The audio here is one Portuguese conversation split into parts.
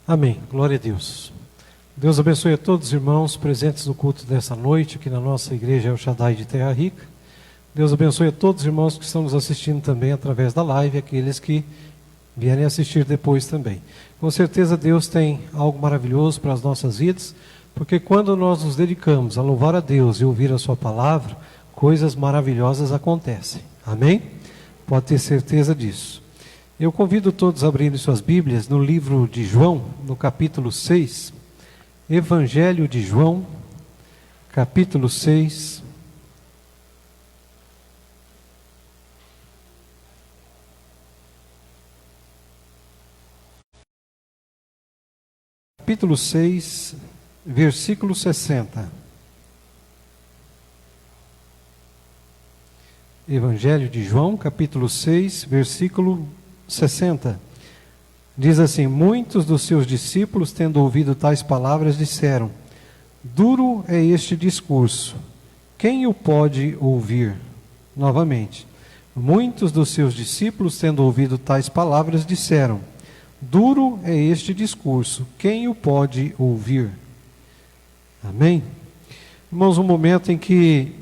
Amém. Glória a Deus. Deus abençoe a todos os irmãos presentes no culto dessa noite, aqui na nossa igreja El Shaddai de Terra Rica. Deus abençoe a todos os irmãos que estão nos assistindo também através da live, aqueles que vierem assistir depois também. Com certeza Deus tem algo maravilhoso para as nossas vidas, porque quando nós nos dedicamos a louvar a Deus e ouvir a sua palavra, coisas maravilhosas acontecem. Amém? Pode ter certeza disso. Eu convido todos a abrirem suas Bíblias no livro de João, no capítulo 6, Evangelho de João, capítulo 6. Capítulo 6, versículo 60. Evangelho de João, capítulo 6, versículo 60. Diz assim: muitos dos seus discípulos, tendo ouvido tais palavras, disseram: duro é este discurso, quem o pode ouvir? Novamente, muitos dos seus discípulos, tendo ouvido tais palavras, disseram: duro é este discurso, quem o pode ouvir? Amém? Irmãos, um momento em que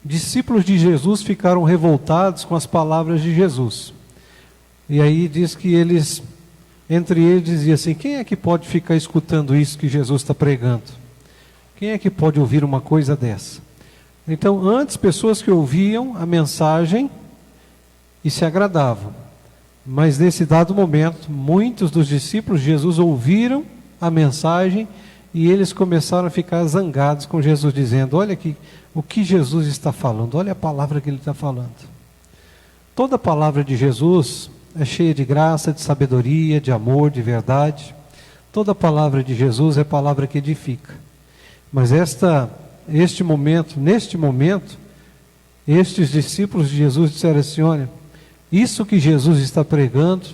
discípulos de Jesus ficaram revoltados com as palavras de Jesus. E aí diz que eles, entre eles, diziam assim: quem é que pode ficar escutando isso que Jesus está pregando? Quem é que pode ouvir uma coisa dessa? Então, antes, pessoas que ouviam a mensagem e se agradavam. Mas nesse dado momento, muitos dos discípulos de Jesus ouviram a mensagem e eles começaram a ficar zangados com Jesus, dizendo: olha aqui o que Jesus está falando, olha a palavra que ele está falando. Toda a palavra de Jesus é cheia de graça, de sabedoria, de amor, de verdade. Toda a palavra de Jesus é palavra que edifica. Mas neste momento, estes discípulos de Jesus disseram assim: olha, isso que Jesus está pregando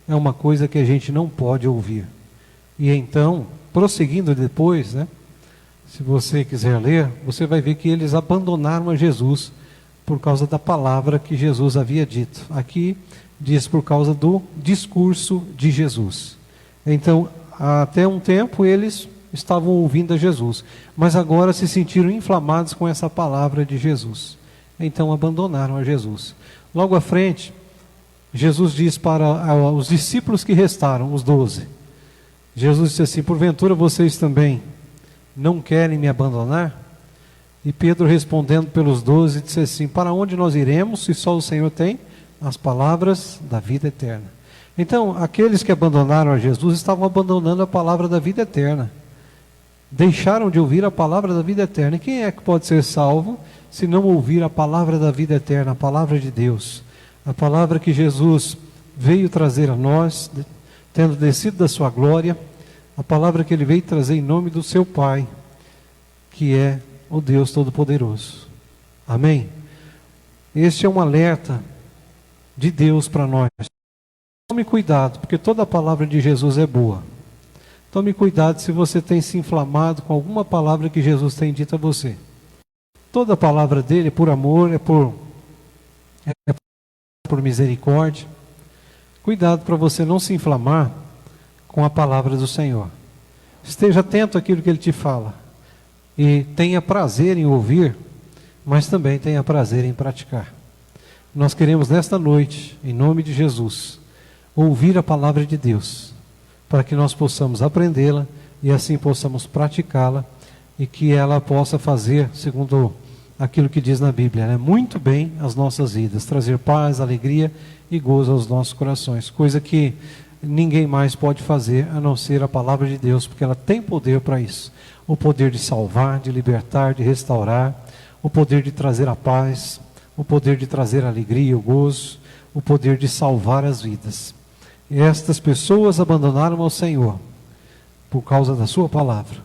é uma coisa que a gente não pode ouvir. E então, prosseguindo depois, se você quiser ler, você vai ver que eles abandonaram a Jesus por causa da palavra que Jesus havia dito. Aqui diz por causa do discurso de Jesus. Então, até um tempo eles estavam ouvindo a Jesus, mas agora se sentiram inflamados com essa palavra de Jesus. Então abandonaram a Jesus. Logo à frente, Jesus diz para os discípulos que restaram, os 12. Jesus disse assim: porventura vocês também não querem me abandonar? E Pedro, respondendo pelos 12, disse assim: para onde nós iremos, se só o Senhor tem as palavras da vida eterna? Então, aqueles que abandonaram a Jesus estavam abandonando a palavra da vida eterna. Deixaram de ouvir a palavra da vida eterna. E quem é que pode ser salvo se não ouvir a palavra da vida eterna, a palavra de Deus? A palavra que Jesus veio trazer a nós, tendo descido da sua glória, a palavra que ele veio trazer em nome do seu Pai, que é o Deus Todo-Poderoso. Amém? Este é um alerta de Deus para nós. Tome cuidado, porque toda a palavra de Jesus é boa. Tome cuidado se você tem se inflamado com alguma palavra que Jesus tem dito a você. Toda a palavra dele é por amor, é por misericórdia. Cuidado para você não se inflamar com a palavra do Senhor. Esteja atento àquilo que ele te fala. E tenha prazer em ouvir, mas também tenha prazer em praticar. Nós queremos nesta noite, em nome de Jesus, ouvir a palavra de Deus, para que nós possamos aprendê-la e assim possamos praticá-la e que ela possa fazer, segundo aquilo que diz na Bíblia, muito bem as nossas vidas, trazer paz, alegria e gozo aos nossos corações, coisa que ninguém mais pode fazer a não ser a palavra de Deus, porque ela tem poder para isso. O poder de salvar, de libertar, de restaurar, o poder de trazer a paz, o poder de trazer a alegria, o gozo, o poder de salvar as vidas. E estas pessoas abandonaram ao Senhor por causa da sua palavra,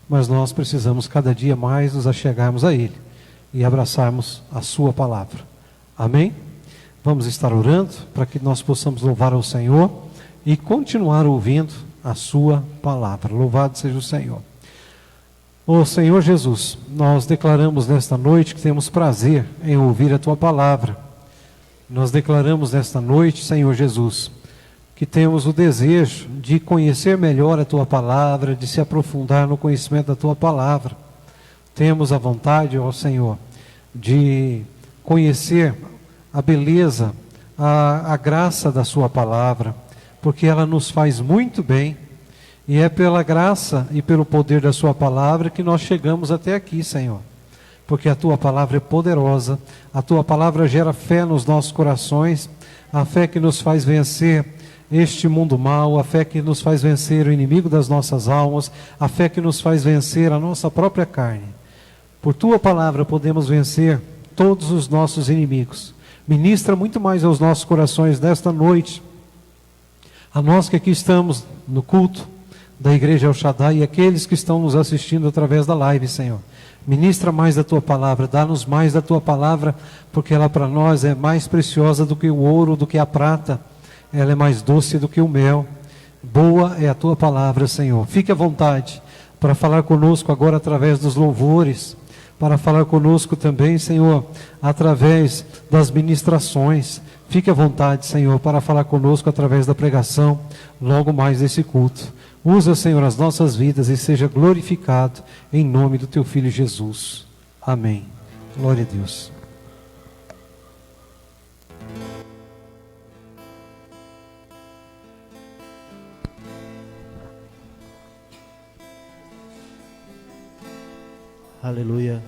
mas nós precisamos cada dia mais nos achegarmos a Ele e abraçarmos a sua palavra. Amém? Vamos estar orando para que nós possamos louvar ao Senhor e continuar ouvindo a sua palavra. Louvado seja o Senhor. Ó Senhor Jesus, nós declaramos nesta noite que temos prazer em ouvir a tua palavra. Nós declaramos nesta noite, Senhor Jesus, que temos o desejo de conhecer melhor a Tua Palavra, de se aprofundar no conhecimento da Tua Palavra. Temos a vontade, ó Senhor, de conhecer a beleza, a graça da Sua Palavra, porque ela nos faz muito bem, e é pela graça e pelo poder da Sua Palavra que nós chegamos até aqui, Senhor. Porque a Tua Palavra é poderosa, a Tua Palavra gera fé nos nossos corações, a fé que nos faz vencer este mundo mau, a fé que nos faz vencer o inimigo das nossas almas, a fé que nos faz vencer a nossa própria carne. Por Tua Palavra podemos vencer todos os nossos inimigos. Ministra muito mais aos nossos corações nesta noite, a nós que aqui estamos no culto da Igreja El Shaddai e aqueles que estão nos assistindo através da live, Senhor. Ministra mais da Tua Palavra, dá-nos mais da Tua Palavra, porque ela para nós é mais preciosa do que o ouro, do que a prata, ela é mais doce do que o mel. Boa é a Tua Palavra, Senhor. Fique à vontade para falar conosco agora através dos louvores, para falar conosco também, Senhor, através das ministrações. Fique à vontade, Senhor, para falar conosco através da pregação, logo mais desse culto. Usa, Senhor, as nossas vidas e seja glorificado em nome do Teu Filho Jesus. Amém. Glória a Deus. Aleluia.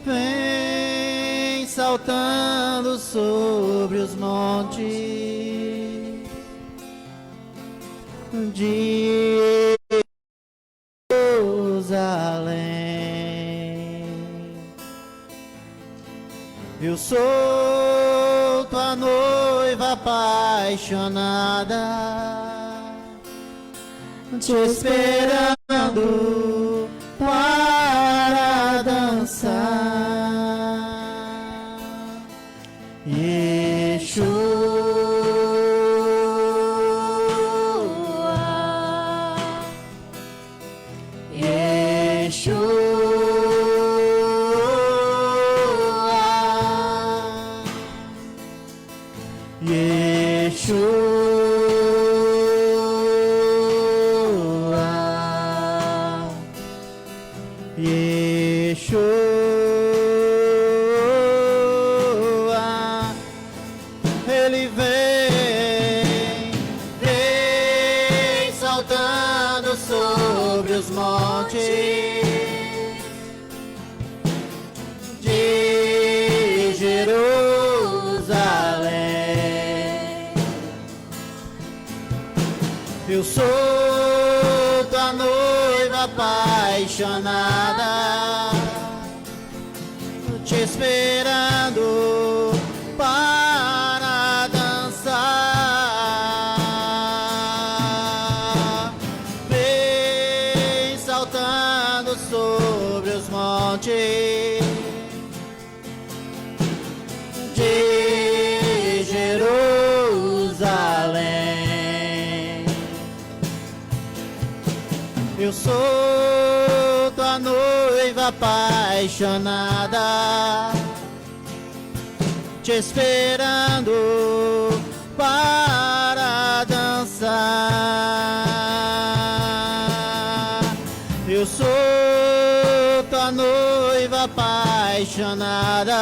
Vem saltando sobre os montes de Jerusalém. Eu sou tua noiva apaixonada, te esperando para dançar. Ele vem saltando sobre os montes de Jerusalém. Eu sou tua noiva apaixonada, te esperando para dançar. Vem saltando sobre os montes de Jerusalém. Eu sou tua noiva apaixonada, te esperando para dançar. Eu sou tua noiva apaixonada,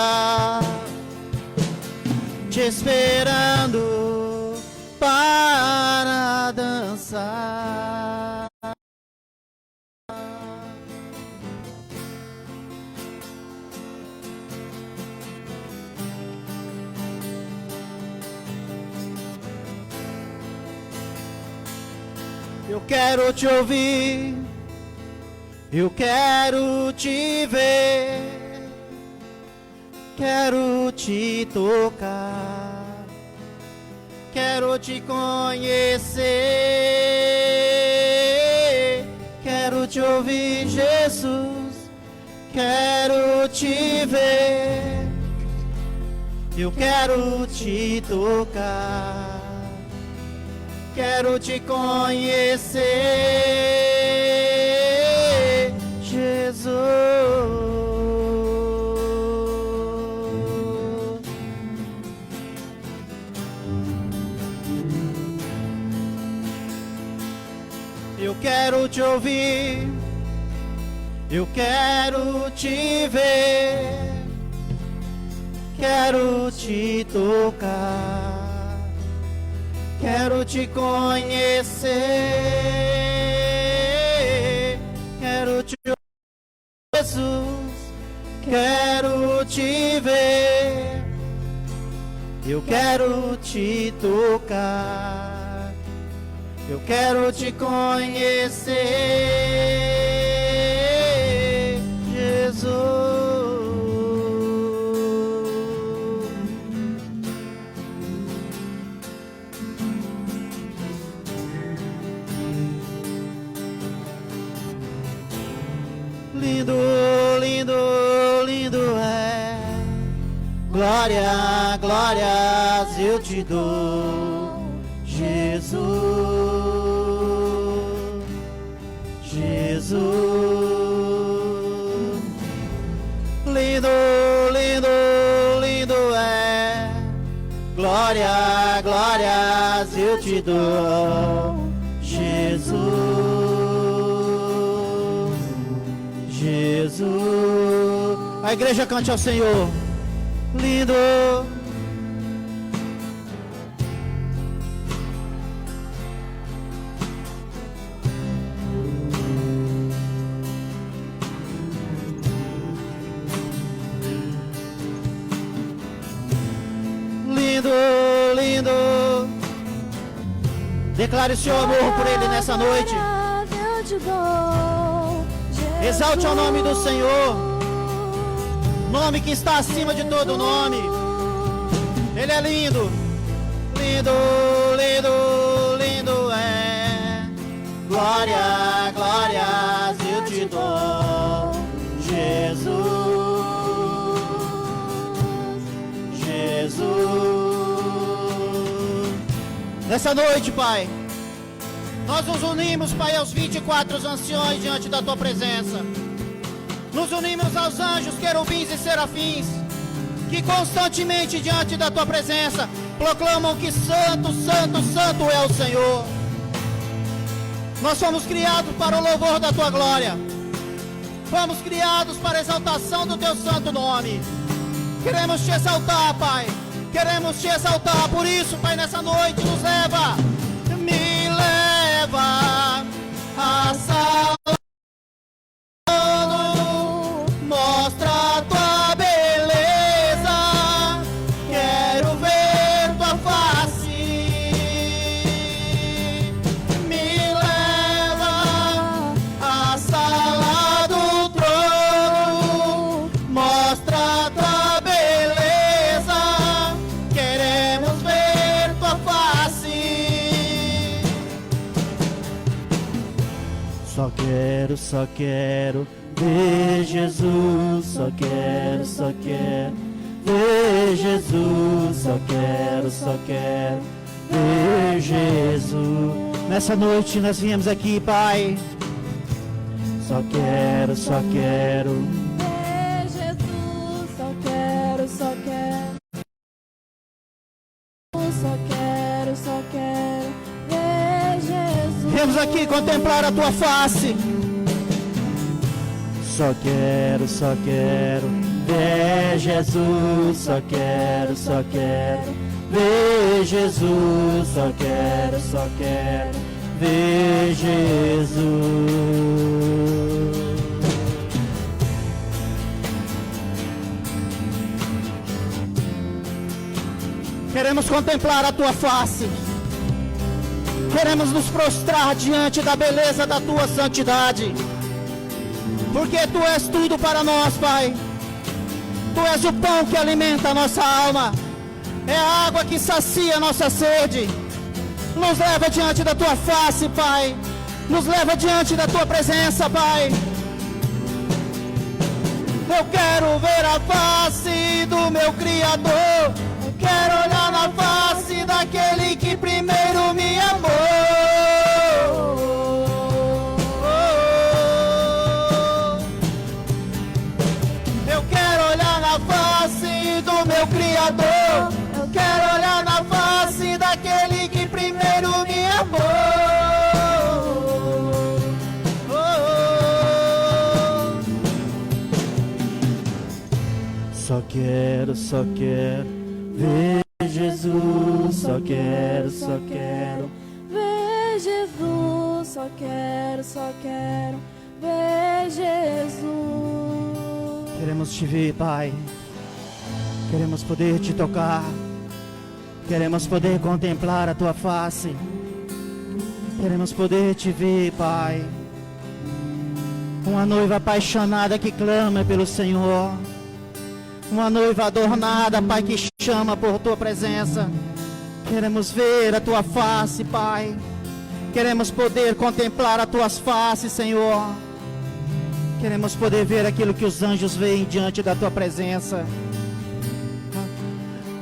te esperando para dançar. Eu quero te ouvir, Eu quero te ver, quero te tocar, quero te conhecer, quero te ouvir, Jesus, quero te ver, eu quero te tocar, quero te conhecer, Jesus. Eu quero te ouvir, eu quero te ver, quero te tocar, quero te conhecer, quero te ouvir, Jesus, quero te ver, eu quero te tocar, eu quero te conhecer, Jesus. Lindo, lindo, lindo é. Glória, glórias eu te dou, Jesus, Jesus. Lindo, lindo, lindo é. Glória, glórias eu te dou, Jesus, Jesus. A igreja cante ao Senhor. Lindo. Lindo, lindo. Declare o seu amor por ele nessa noite. Exalte o nome do Senhor, nome que está acima de todo nome. Ele é lindo, lindo, lindo, lindo é. Glória, glórias eu te dou, Jesus, Jesus. Nessa noite, Pai, nós nos unimos, Pai, aos 24 anciões diante da Tua presença. Nos unimos aos anjos, querubins e serafins, que constantemente diante da Tua presença proclamam que Santo, Santo, Santo é o Senhor. Nós fomos criados para o louvor da Tua glória. Fomos criados para a exaltação do Teu santo nome. Queremos Te exaltar, Pai. Queremos Te exaltar. Por isso, Pai, nessa noite nos leva. Me leva a sala. Mostra a Tua beleza, quero ver Tua face. Me leva à sala do trono, mostra a Tua beleza, queremos ver Tua face. Só quero ver Jesus, só quero ver Jesus, só quero ver Jesus. Nessa noite nós viemos aqui, Pai. Só quero ver Jesus, só quero ver Jesus. Viemos aqui contemplar a Tua face. Só quero ver Jesus, só quero ver Jesus, só quero ver Jesus. Queremos contemplar a Tua face. Queremos nos prostrar diante da beleza da Tua santidade. porque Tu és tudo para nós, Pai. Tu és o pão que alimenta a nossa alma, é a água que sacia a nossa sede. Nos leva diante da Tua face, Pai. Nos leva diante da Tua presença, Pai. Eu quero ver a face do meu Criador. Eu quero olhar na face daquele que primeiro me amou. Eu quero olhar na face do meu Criador. Eu quero olhar na face daquele que primeiro me amou. Só quero ver Jesus. Só quero ver Jesus. Só quero ver Jesus. Queremos Te ver, Pai. Queremos poder Te tocar. Queremos poder contemplar a Tua face. Queremos poder Te ver, Pai. Uma noiva apaixonada que clama pelo Senhor. Uma noiva adornada, Pai, que chama por Tua presença. Queremos ver a Tua face, Pai. Queremos poder contemplar as Tuas faces, Senhor. Queremos poder ver aquilo que os anjos veem diante da Tua presença.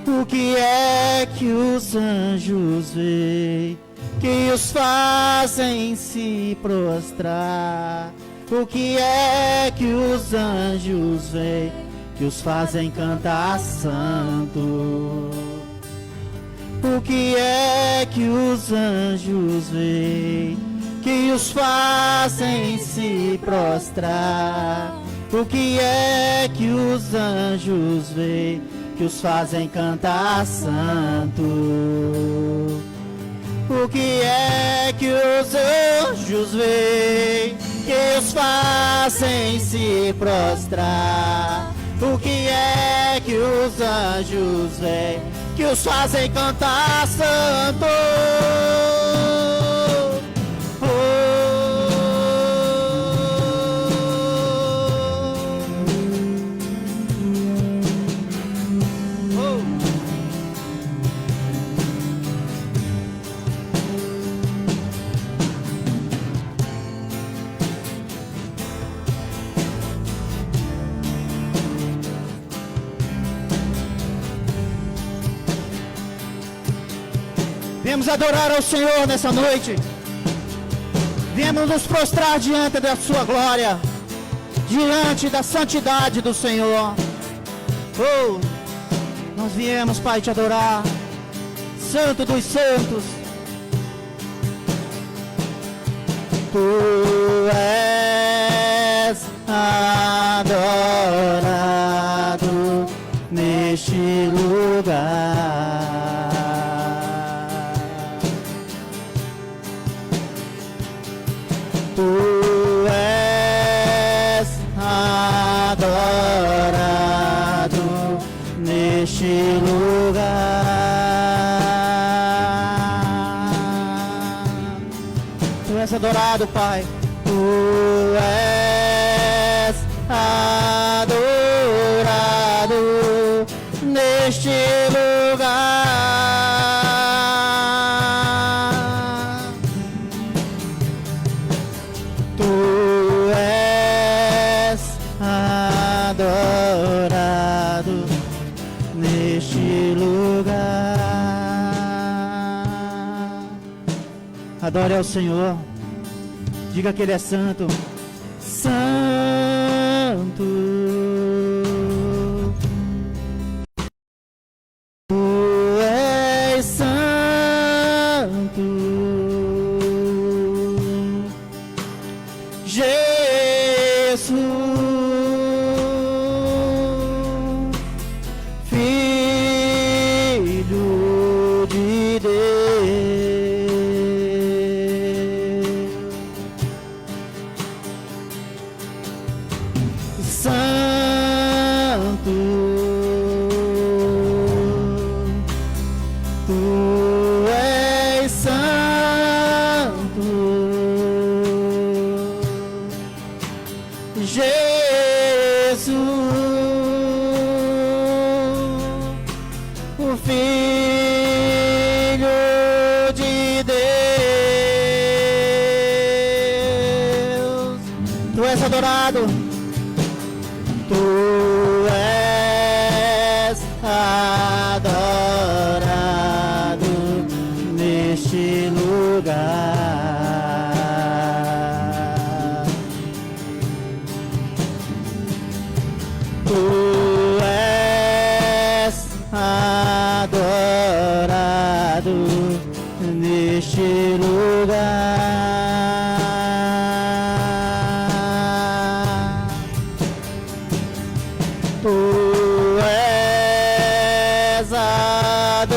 O que é que os anjos veem, que os fazem se prostrar? O que é que os anjos veem, que os fazem cantar santo? O que é que os anjos veem, que os fazem se prostrar? O que é que os anjos veem, que os fazem cantar santo? O que é que os anjos veem, que os fazem se prostrar? O que é que os anjos veem, que os fazem cantar santo? Viemos adorar ao Senhor nessa noite. Viemos nos prostrar diante da Sua glória, diante da santidade do Senhor. Oh, nós viemos, Pai, Te adorar, Santo dos Santos. Tu és adorado neste lugar. Tu és adorado neste lugar. Tu és adorado, Pai. Tu és adorado neste lugar. Tu és adorado neste lugar. Adore ao Senhor. Diga que Ele é santo. Santo. Tu és santo. Jesus, Filho de Deus. Santo, Tu és santo. Jesus, o Filho de Deus. Tu és adorado, tu és adorado neste lugar. Tu és adorado neste lugar. Tu és adorado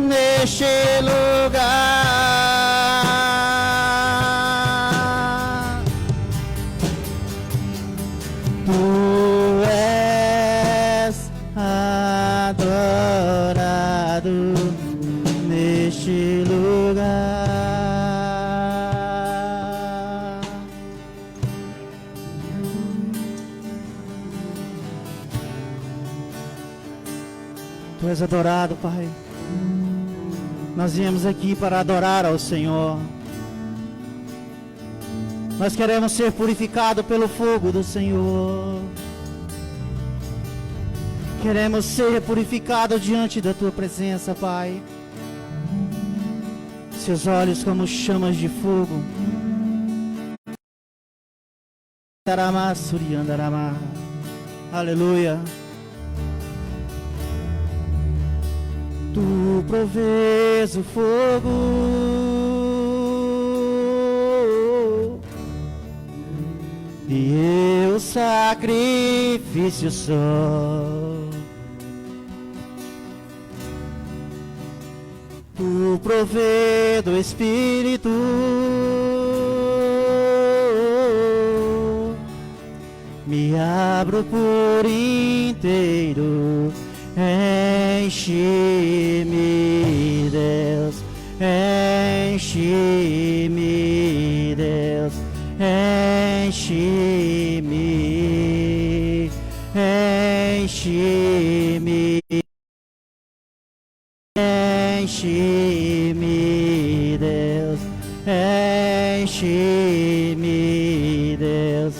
neste lugar. Tu és adorado neste lugar. Tu és adorado, Pai. Nós viemos aqui para adorar ao Senhor. Nós queremos ser purificados pelo fogo do Senhor. Queremos ser purificados diante da Tua presença, Pai. Seus olhos como chamas de fogo. Aleluia. Tu provês o fogo e eu sacrifício sou. Tu provê do Espírito me abro por inteiro. Enche-me, Deus, enche-me, Deus, enche-me, enche-me, enche-me, Deus, enche-me, Deus,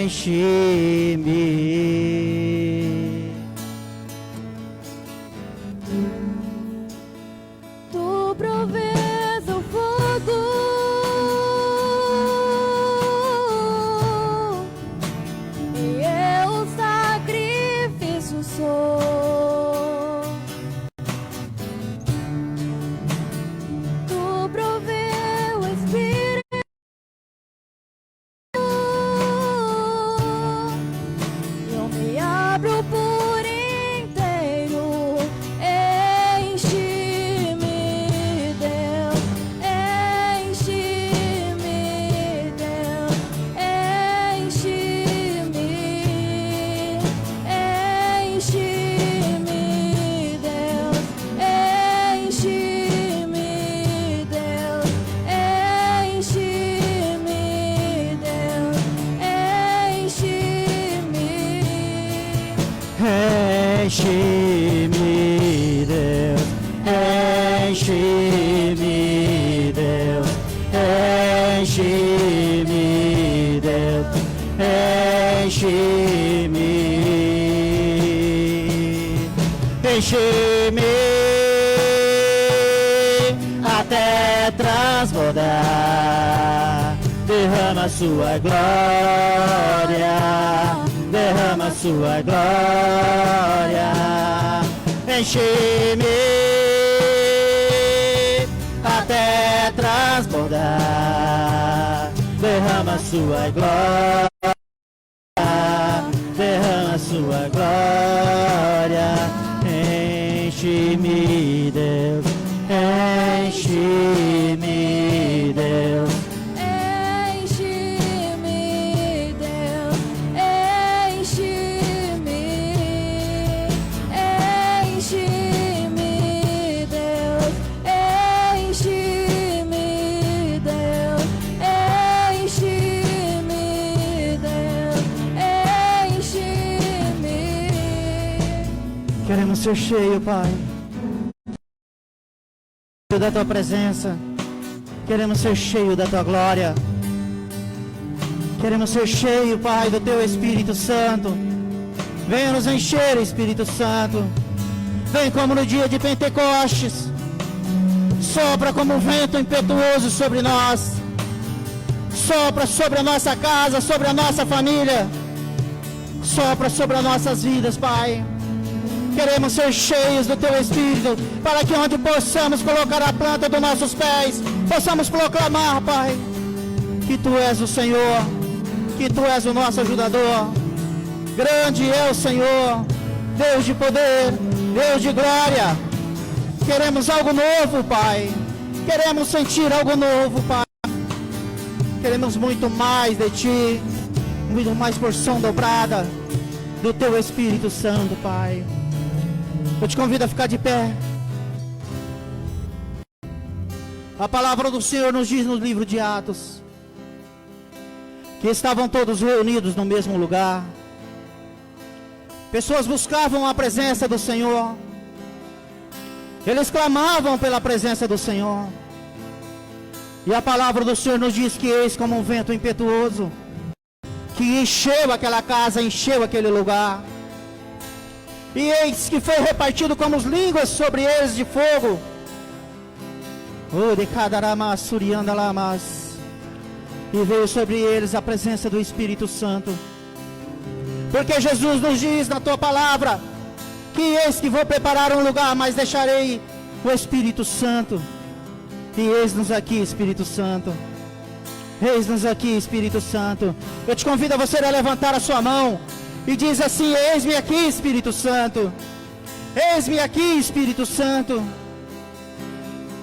enche-me. Tu provês o fogo e eu o sacrifício sou. Tu provê o Espírito, eu me abro por inteiro. Enche-me, Deus, enche-me, Deus, enche-me, enche-me, Deus, enche-me, Deus, enche-me, Deus, enche-me. Enche-me, Deus, enche-me, Deus, enche-me, Deus, enche-me, enche-me até transbordar. Derrama sua glória, derrama sua glória. Enche-me até transbordar. Derrama sua glória, derrama sua glória. Enche-me, Deus, enche-me, Deus. Enche-me, Deus, enche-me, enche-me, Deus, enche-me, Deus, enche-me, Queremos ser cheios, Pai, da Tua presença. Queremos ser cheios da Tua glória. Queremos ser cheios, Pai, do Teu Espírito Santo. Venha nos encher, Espírito Santo. Vem como no dia de Pentecostes. Sopra como um vento impetuoso sobre nós. Sopra sobre a nossa casa, sobre a nossa família. Sopra sobre as nossas vidas, Pai. Queremos ser cheios do Teu Espírito, para que onde possamos colocar a planta dos nossos pés, possamos proclamar, Pai, que Tu és o Senhor, que Tu és o nosso ajudador. Grande é o Senhor, Deus de poder, Deus de glória. Queremos algo novo, Pai. Queremos sentir algo novo, Pai. Queremos muito mais de Ti, muito mais porção dobrada do Teu Espírito Santo, Pai. Eu te convido a ficar de pé. A palavra do Senhor nos diz no livro de Atos que estavam todos reunidos no mesmo lugar. Pessoas buscavam a presença do Senhor. Eles clamavam pela presença do Senhor. E a palavra do Senhor nos diz que eis como um vento impetuoso, que encheu aquela casa, encheu aquele lugar. E eis que foi repartido como as línguas sobre eles de fogo. E veio sobre eles a presença do Espírito Santo. Porque Jesus nos diz na Tua palavra que eis que vou preparar um lugar, mas deixarei o Espírito Santo. E eis-nos aqui, Espírito Santo. Eis-nos aqui, Espírito Santo. Eu te convido a você a levantar a sua mão e diz assim: eis-me aqui, Espírito Santo. Eis-me aqui, Espírito Santo.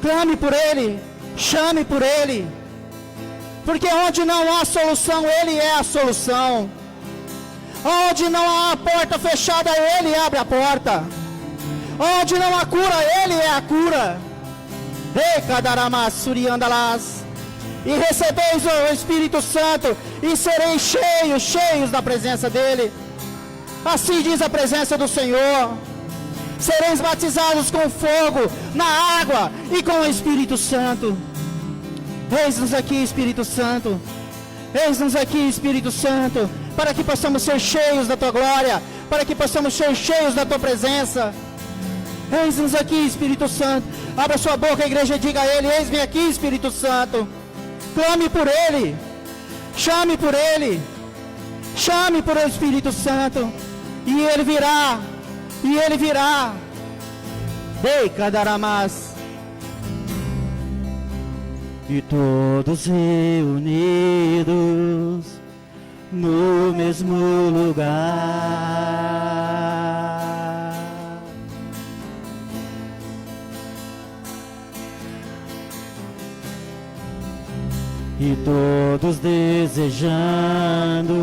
Clame por Ele, chame por Ele. Porque onde não há solução, Ele é a solução. Onde não há a porta fechada, Ele abre a porta. Onde não há cura, Ele é a cura. E recebeis o Espírito Santo e sereis cheios da presença dEle. Assim diz a presença do Senhor. Sereis batizados com fogo, na água e com o Espírito Santo. Eis-nos aqui, Espírito Santo. Eis-nos aqui, Espírito Santo, para que possamos ser cheios da Tua glória, para que possamos ser cheios da Tua presença. Eis-nos aqui, Espírito Santo. Abra sua boca, a igreja, e diga a Ele: eis-me aqui, Espírito Santo. Clame por Ele, chame por Ele, chame por o Espírito Santo, e Ele virá, e Ele virá. Ei, Cadaramas. E todos reunidos no mesmo lugar. E todos desejando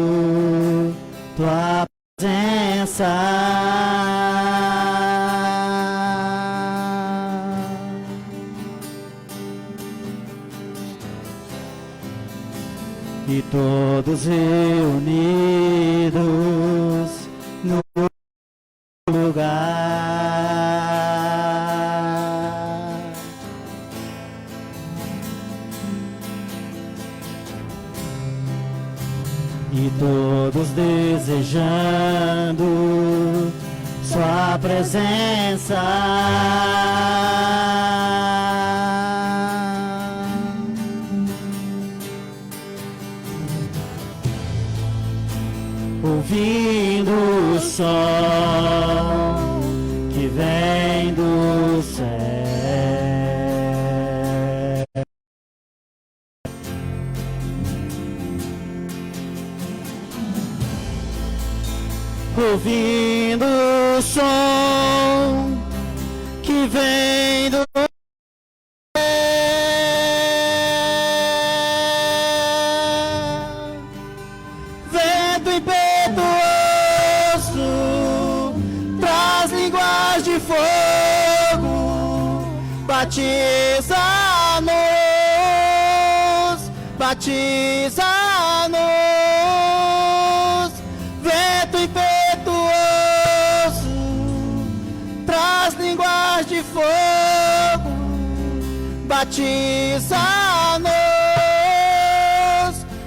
Tua presença. E todos reunidos no lugar. E todos desejando Sua presença. Ouvindo o som que vem do céu, ouvindo o som que vem do batiza-nos, batiza-nos, vento impetuoso, batiza-nos,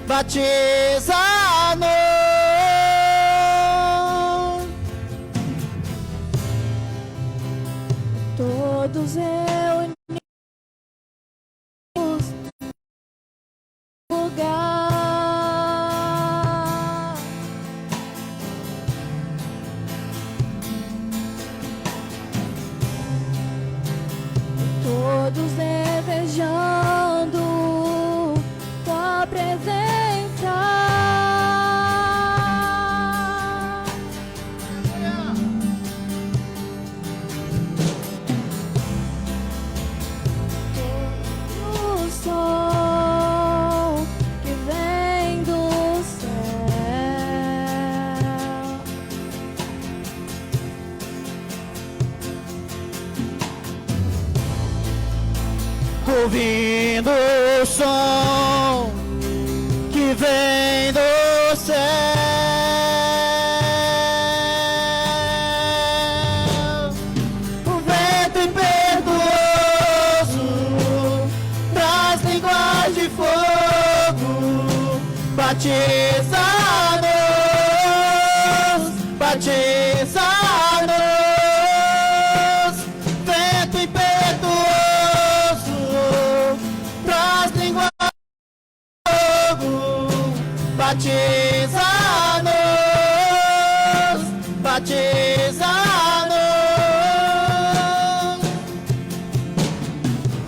batiza-nos. Todos reunidos no lugar. Todos desejando tua presença. O sol que vem do céu. Ouvindo o som que vem do céu, o vento impetuoso traz línguas de fogo, batiza-nos, batiza-nos, vento impetuoso traz línguas de fogo, batiza-nos, batiza-nos.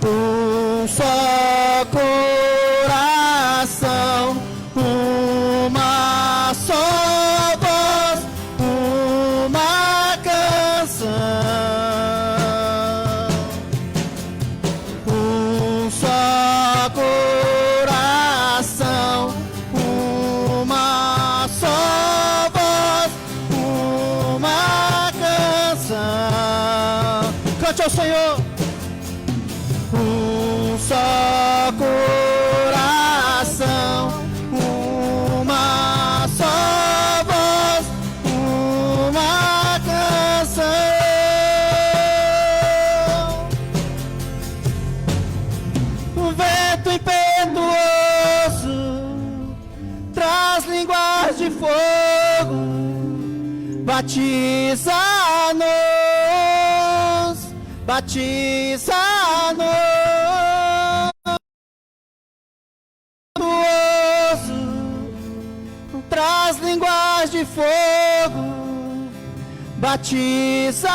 Um só coração, uma só voz, uma canção. Um só coração, uma só voz, uma canção. Cante ao Senhor. Um só coração, uma só voz, uma canção. O vento impetuoso traz línguas de fogo, batiza-nos, batiza-nos. Traz línguas de fogo, batiza-nos.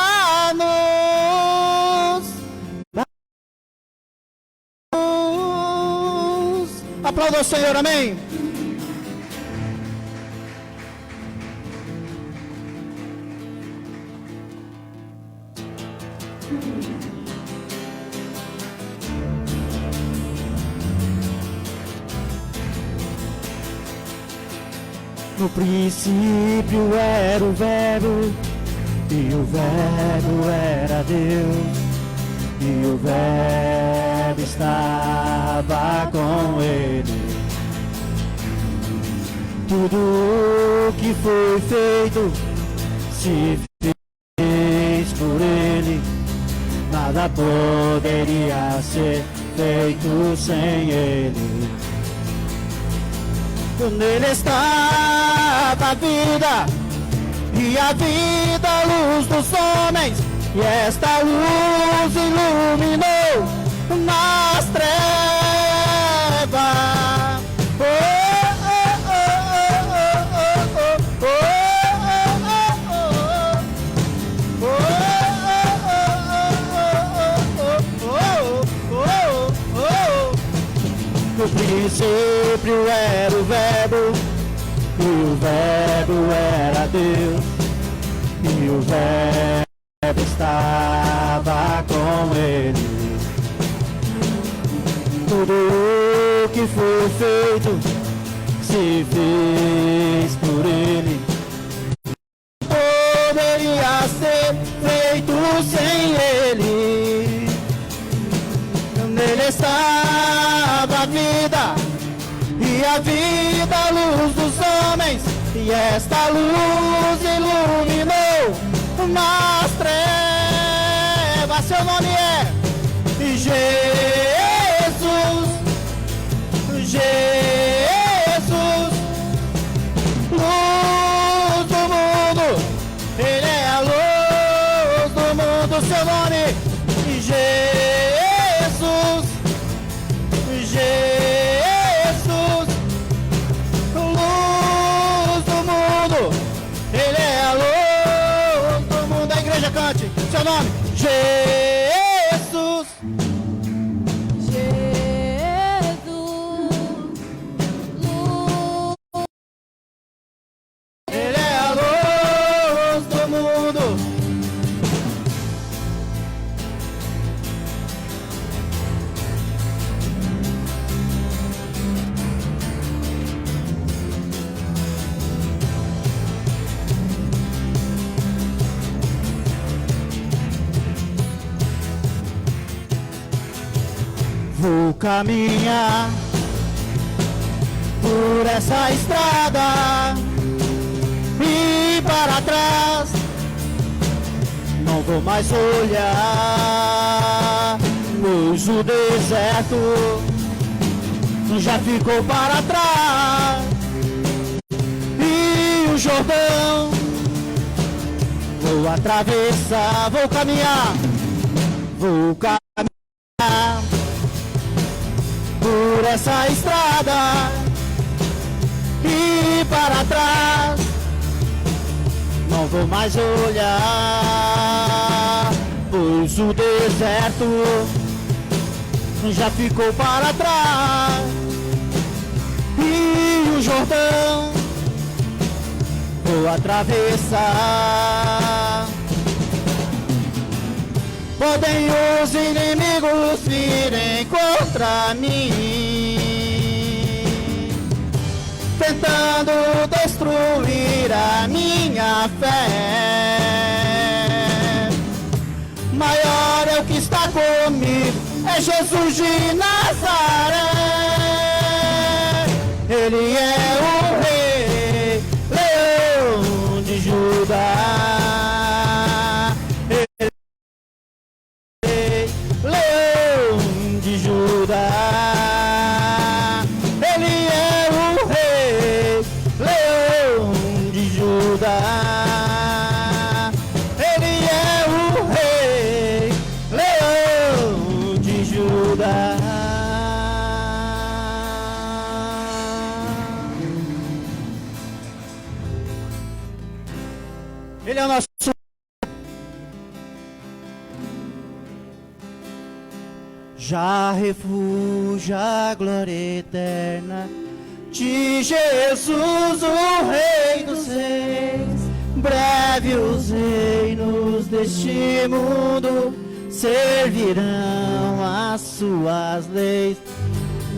Aplauda o Senhor, amém. No princípio era o Verbo, e o Verbo era Deus, e o Verbo estava com Ele. Tudo o que foi feito se fez por Ele, nada poderia ser feito sem Ele. Nele estava a vida, e a vida a luz dos homens, e esta luz iluminou nas trevas. Oh, oh, oh, oh, oh, oh, oh, oh. No princípio era o Verbo, e o Verbo era Deus, e o Verbo estava com Ele. Tudo o que foi feito se fez por Ele, poderia ser feito sem Ele. Nele estava a vida, e a vida a luz dos homens, e esta luz iluminou nas trevas. Seu nome é Jesus. Jesus, Ele é a luz do mundo. Vou caminhar por essa estrada e para trás não vou mais olhar, pois o deserto já ficou para trás e o Jordão vou atravessar, vou caminhar por essa estrada e para trás não vou mais olhar, pois o deserto já ficou para trás e o Jordão vou atravessar. Podem os inimigos virem contra mim, tentando destruir a minha fé. Maior é o que está comigo, é Jesus de Nazaré. Ele é o Rei, Leão de Judá. Ele é o Rei, Leão de Judá. Ele é o Rei, Leão de Judá. Ele é o nosso já refúgio a glória eterna de Jesus, o Rei dos Reis. Breve os reinos deste mundo servirão às suas leis.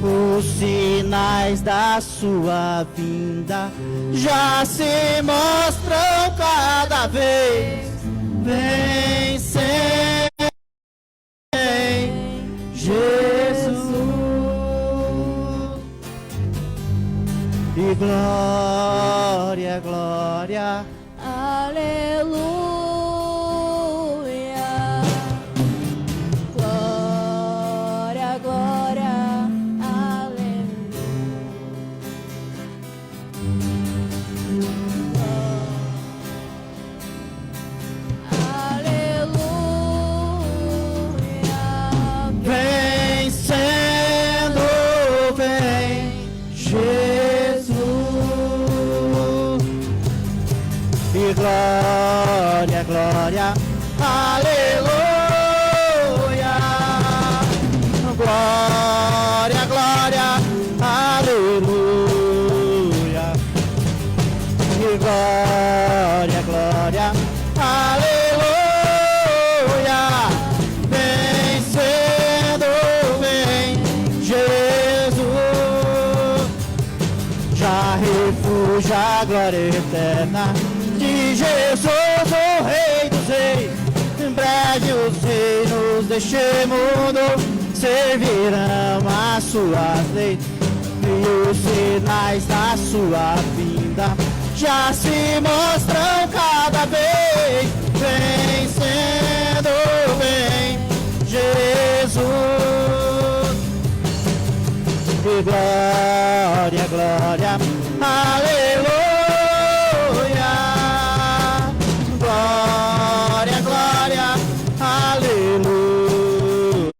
Os sinais da sua vinda já se mostram cada vez. Vem sempre Jesus, e glória, glória, aleluia, glória, glória, aleluia. Vencendo, vem Jesus, e glória, glória, aleluia, glória, glória, aleluia, e glória, glória, aleluia. Vencendo, vem Jesus, já refúgio a glória eterna de Jesus, o Rei dos Reis. Em breve os reinos deste mundo servirão às suas leis, e os sinais da sua vinda já se mostram cada vez. Vencendo, vem Jesus, e glória, glória, aleluia, glória, glória, aleluia,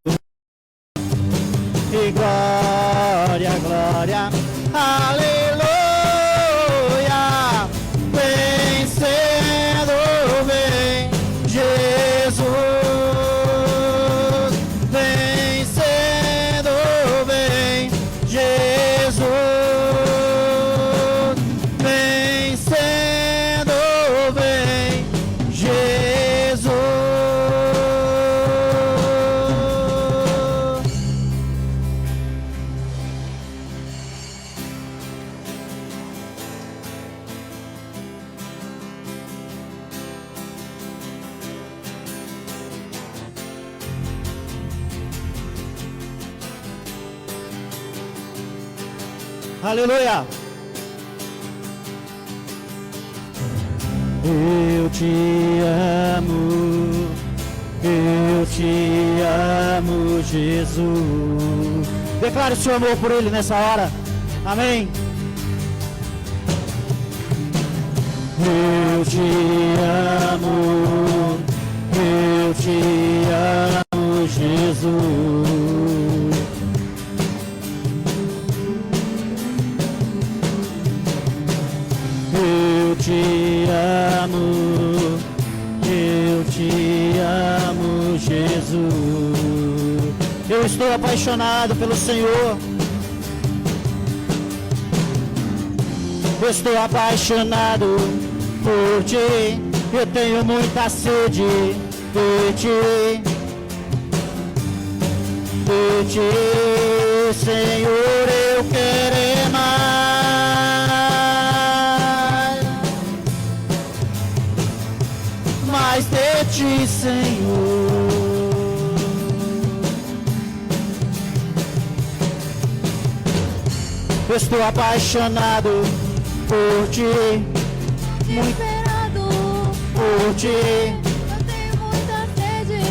e glória, glória, aleluia. Vencendo, vem Jesus, Aleluia. Eu te amo, Jesus. Declare o seu amor por Ele nessa hora. Amém. Eu te amo, Jesus. Eu te amo, Jesus. Eu estou apaixonado pelo Senhor. Eu estou apaixonado por Ti. Eu tenho muita sede de Ti. De Ti, Senhor, eu quero mais de Ti, Senhor. Eu estou apaixonado por Ti, Desesperado por Ti, eu tenho muita sede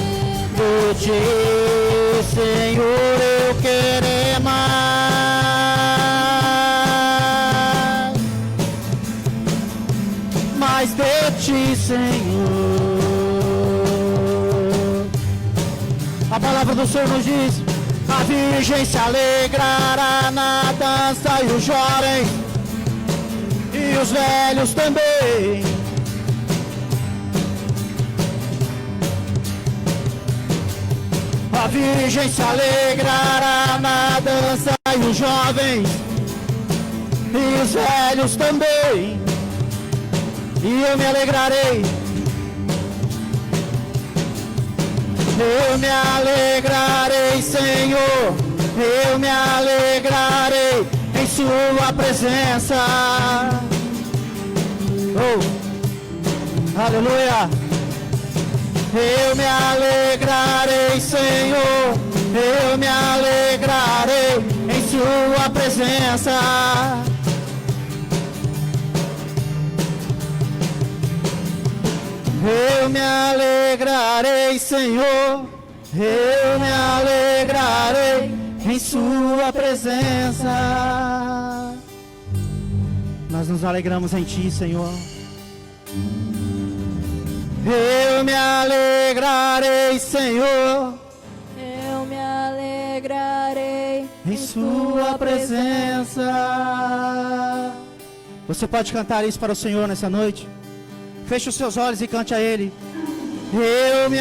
por Ti, Senhor, eu quero mais de Ti, Senhor. A palavra do Senhor nos diz: a virgem se alegrará na dança e os jovens e os velhos também. A virgem se alegrará na dança e os jovens e os velhos também. E eu me alegrarei. Eu me alegrarei, Senhor. Eu me alegrarei em Sua presença. Oh, aleluia. Eu me alegrarei, Senhor. Eu me alegrarei em Sua presença. Eu me alegrarei, Senhor. Eu me alegrarei em Sua presença. Nós nos alegramos em Ti, Senhor. Eu me alegrarei, Senhor. Eu me alegrarei Em Sua presença. Você pode cantar isso para o Senhor nessa noite? Feche os seus olhos e cante a Ele. Eu me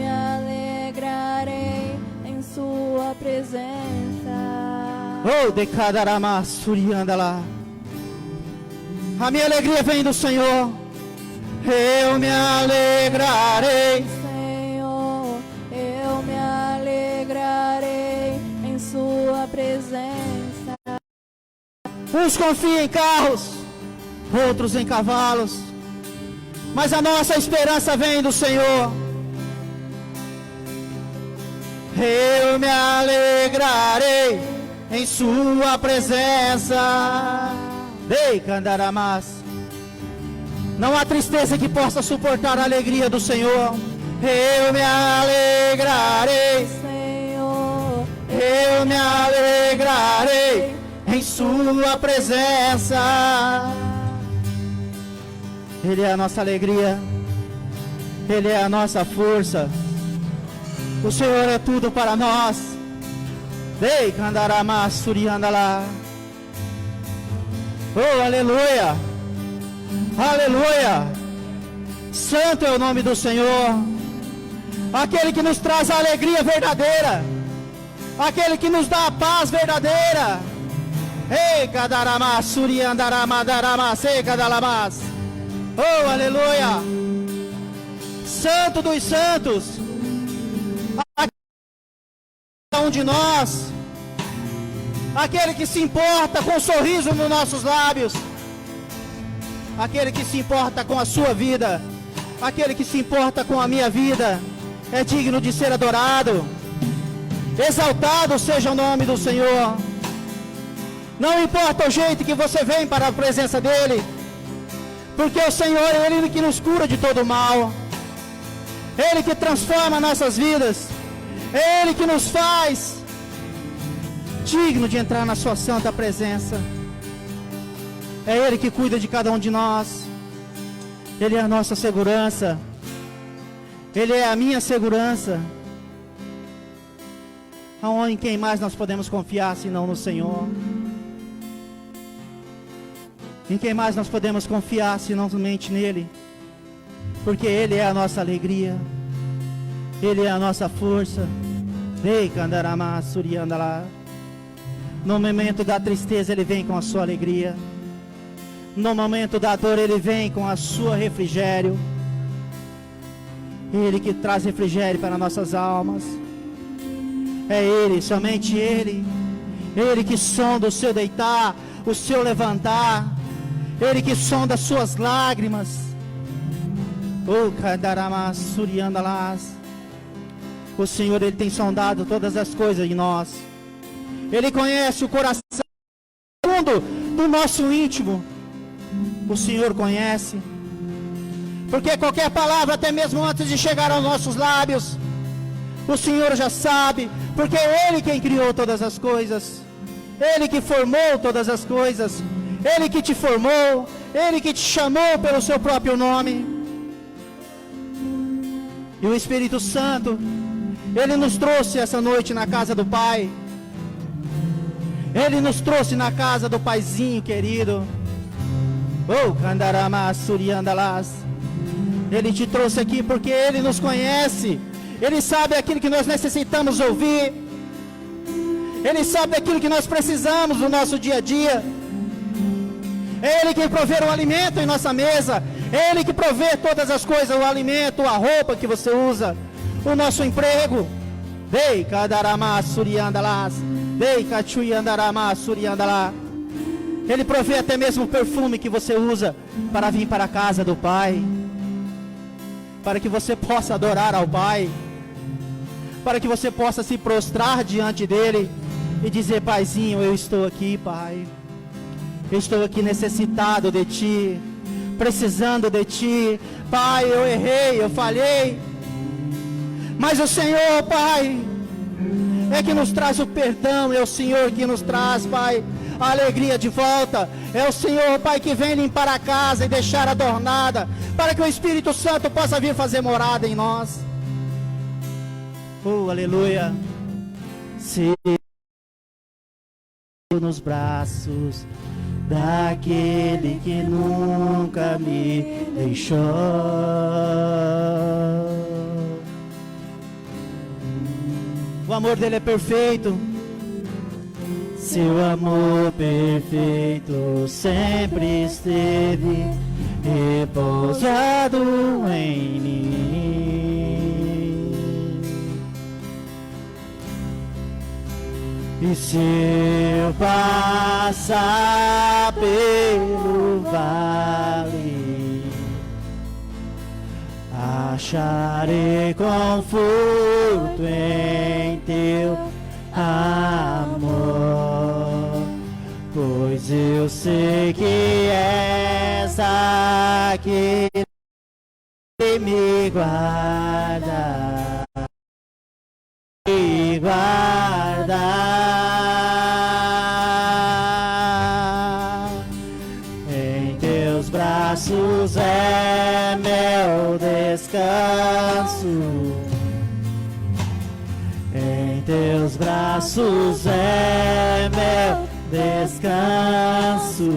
alegrarei em Sua presença. Oh, decadarama surianda lá. A minha alegria vem do Senhor. Eu me alegrarei. Senhor, eu me alegrarei em Sua presença. Uns confiam em carros, outros em cavalos, mas a nossa esperança vem do Senhor. Eu me alegrarei em Sua presença. Ei, Candaramas. Não há tristeza que possa suportar a alegria do Senhor. Eu me alegrarei, Senhor, eu me alegrarei em Sua presença. Ele é a nossa alegria, Ele é a nossa força. O Senhor é tudo para nós. Ei, Candarama, Suriandala. Oh, aleluia, aleluia. Santo é o nome do Senhor, aquele que nos traz a alegria verdadeira, aquele que nos dá a paz verdadeira. Ei, Kadarama, Suriandarama, Darama, Secadalamas. Oh, aleluia. Santo dos santos, cada um de nós, aquele que se importa com um sorriso nos nossos lábios, aquele que se importa com a sua vida, aquele que se importa com a minha vida, é digno de ser adorado. Exaltado seja o nome do Senhor. Não importa o jeito que você vem para a presença dEle, porque o Senhor é Ele que nos cura de todo mal, Ele que transforma nossas vidas, é Ele que nos faz digno de entrar na sua santa presença. É Ele que cuida de cada um de nós. Ele é a nossa segurança. Ele é a minha segurança. Aonde, em quem mais nós podemos confiar senão no Senhor? Em quem mais nós podemos confiar senão somente nele? Porque Ele é a nossa alegria, Ele é a nossa força. Ei, candarama, suriandala. No momento da tristeza Ele vem com a sua alegria. No momento da dor Ele vem com a sua refrigério. Ele que traz refrigério para nossas almas. É Ele, somente Ele. Ele que sonda o seu deitar, o seu levantar. Ele que sonda as suas lágrimas. Oh, Kadarama Suriandalas. O Senhor, Ele tem sondado todas as coisas em nós. Ele conhece o coração profundo do nosso íntimo. O Senhor conhece. Porque qualquer palavra, até mesmo antes de chegar aos nossos lábios, o Senhor já sabe. Porque é Ele quem criou todas as coisas. Ele que formou todas as coisas. Ele que te formou, Ele que te chamou pelo seu próprio nome. E o Espírito Santo, Ele nos trouxe essa noite na casa do Pai. Ele nos trouxe na casa do Paizinho querido. Oh, Kandarama Suriandalas. Ele te trouxe aqui porque Ele nos conhece. Ele sabe aquilo que nós necessitamos ouvir. Ele sabe aquilo que nós precisamos no nosso dia a dia. É Ele que provê o alimento em nossa mesa. É Ele que provê todas as coisas, o alimento, a roupa que você usa, o nosso emprego. Dei kadarama suriandalas, dei kachuyandarama suriandalá. Ele provê até mesmo o perfume que você usa para vir para a casa do Pai, para que você possa adorar ao Pai, para que você possa se prostrar diante dEle e dizer: Paizinho, eu estou aqui, Pai. Eu estou aqui necessitado de Ti, precisando de Ti. Pai, eu errei, eu falhei. Mas o Senhor, Pai, é que nos traz o perdão. É o Senhor que nos traz, Pai, a alegria de volta. É o Senhor, Pai, que vem limpar a casa e deixar adornada, para que o Espírito Santo possa vir fazer morada em nós. Oh, aleluia. Se nos braços daquele que nunca me deixou. O amor dele é perfeito. Seu amor perfeito sempre esteve repousado em mim. E se eu passar pelo vale, acharei conforto em teu amor, pois eu sei que és aquele que me guarda, me guarda. Em teus braços é meu descanso. Em teus braços é meu descanso.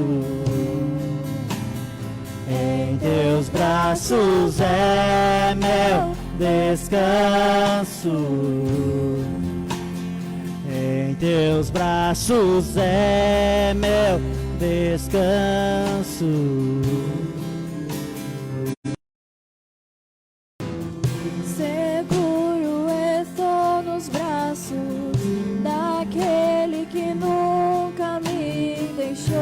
Em teus braços é meu descanso. Em teus braços é meu descanso. Seguro estou nos braços daquele que nunca me deixou.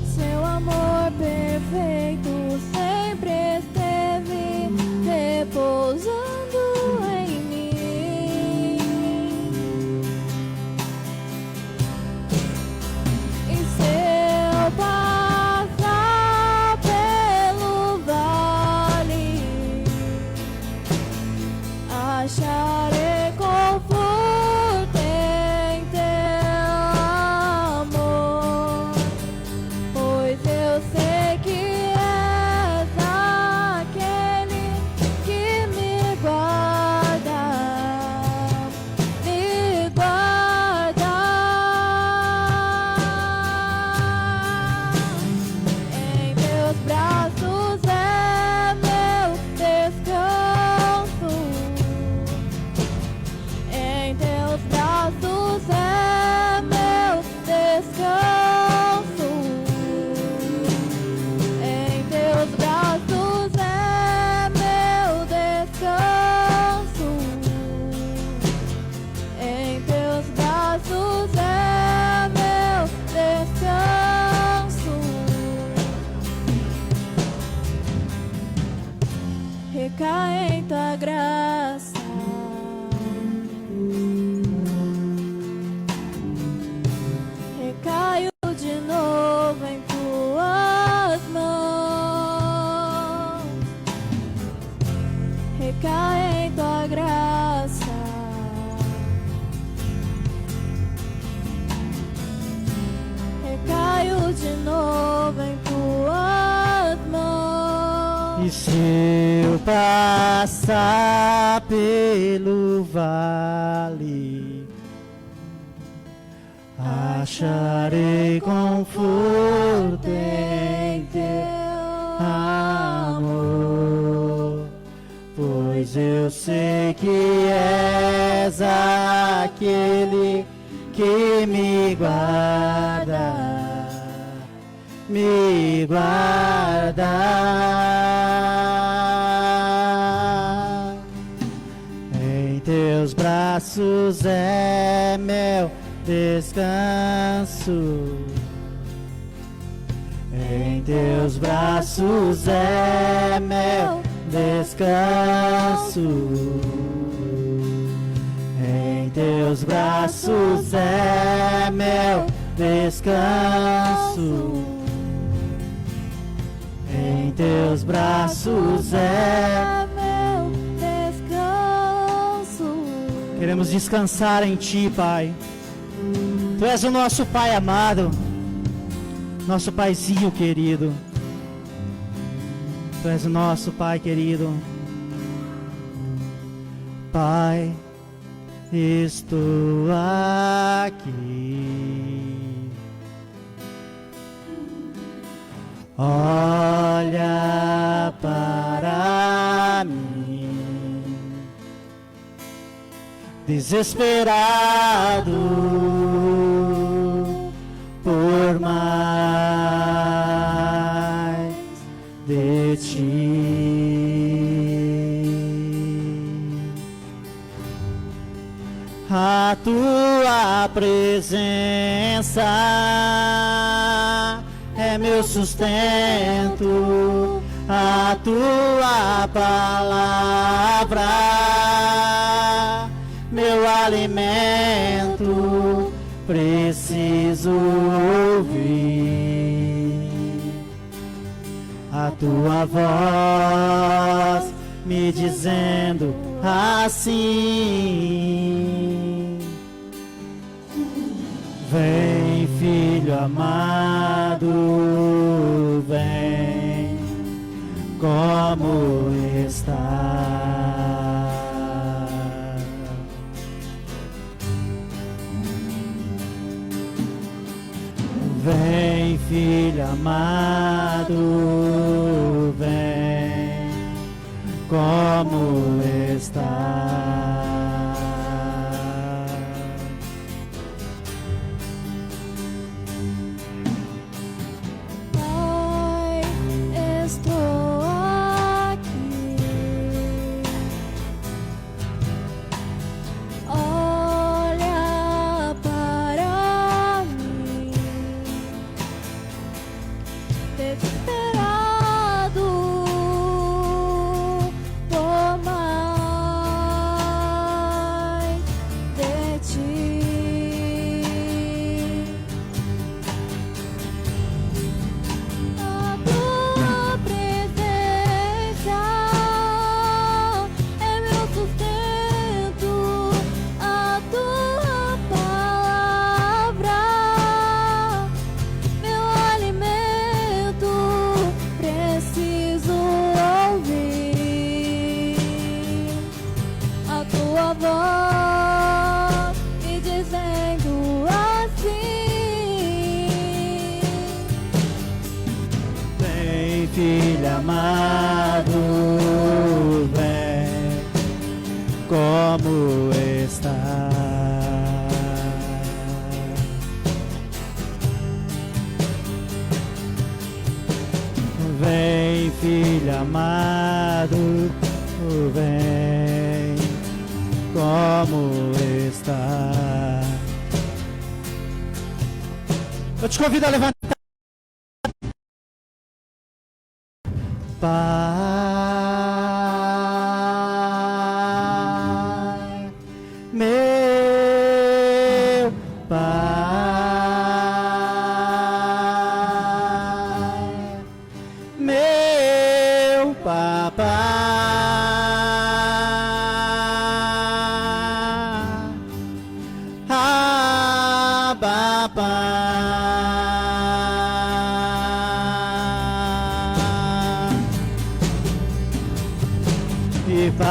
Seu amor perfeito recai em tua graça. Recaio de novo em tuas mãos. Recai em tua graça. Recaio de novo em tuas mãos. E se eu passar pelo vale, acharei conforto em teu amor, pois eu sei que és aquele que me guarda, me guarda. Em teus braços é meu descanso, em teus braços é meu descanso, em teus braços é meu descanso, em teus braços é meu descanso. Queremos descansar em Ti, Pai. Tu és o nosso Pai amado, nosso Paizinho querido. Tu és o nosso Pai querido. Pai, estou aqui. Olha para mim, desesperado por mais de Ti. A Tua presença é meu sustento, a Tua palavra meu alimento, preciso ouvir a Tua voz me dizendo assim: vem, filho amado, vem, como está. Vem, filho amado, vem, como está. Pai, estou aqui. Olha para mim, desesperado por mais de Ti. A Tua presença é meu sustento, a Tua palavra meu alimento, preciso ouvir a Tua voz me dizendo assim: Vem, filho amado, vem, como está. Vem, filho amado, vem, como está. Eu te convido a levantar. Pai, Abba, Pai. E Pai,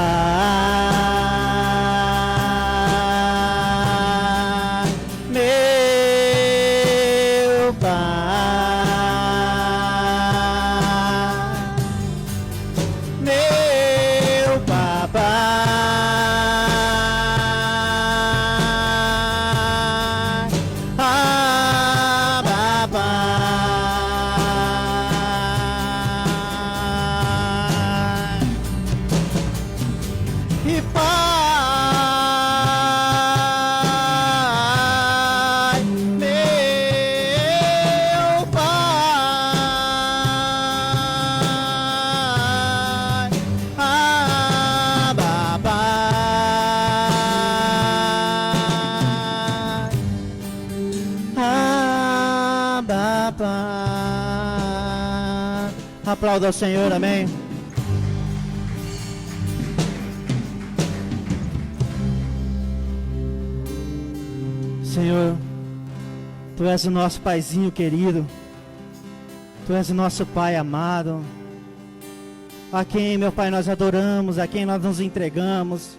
meu Pai, meu Papai, Abba, Pai. E Pai, meu Pai, Abba, Pai, Abba, Pai. Aplauda ao Senhor, amém. Senhor, Tu és o nosso Paizinho querido, Tu és o nosso Pai amado, a quem, meu Pai, nós adoramos, a quem nós nos entregamos,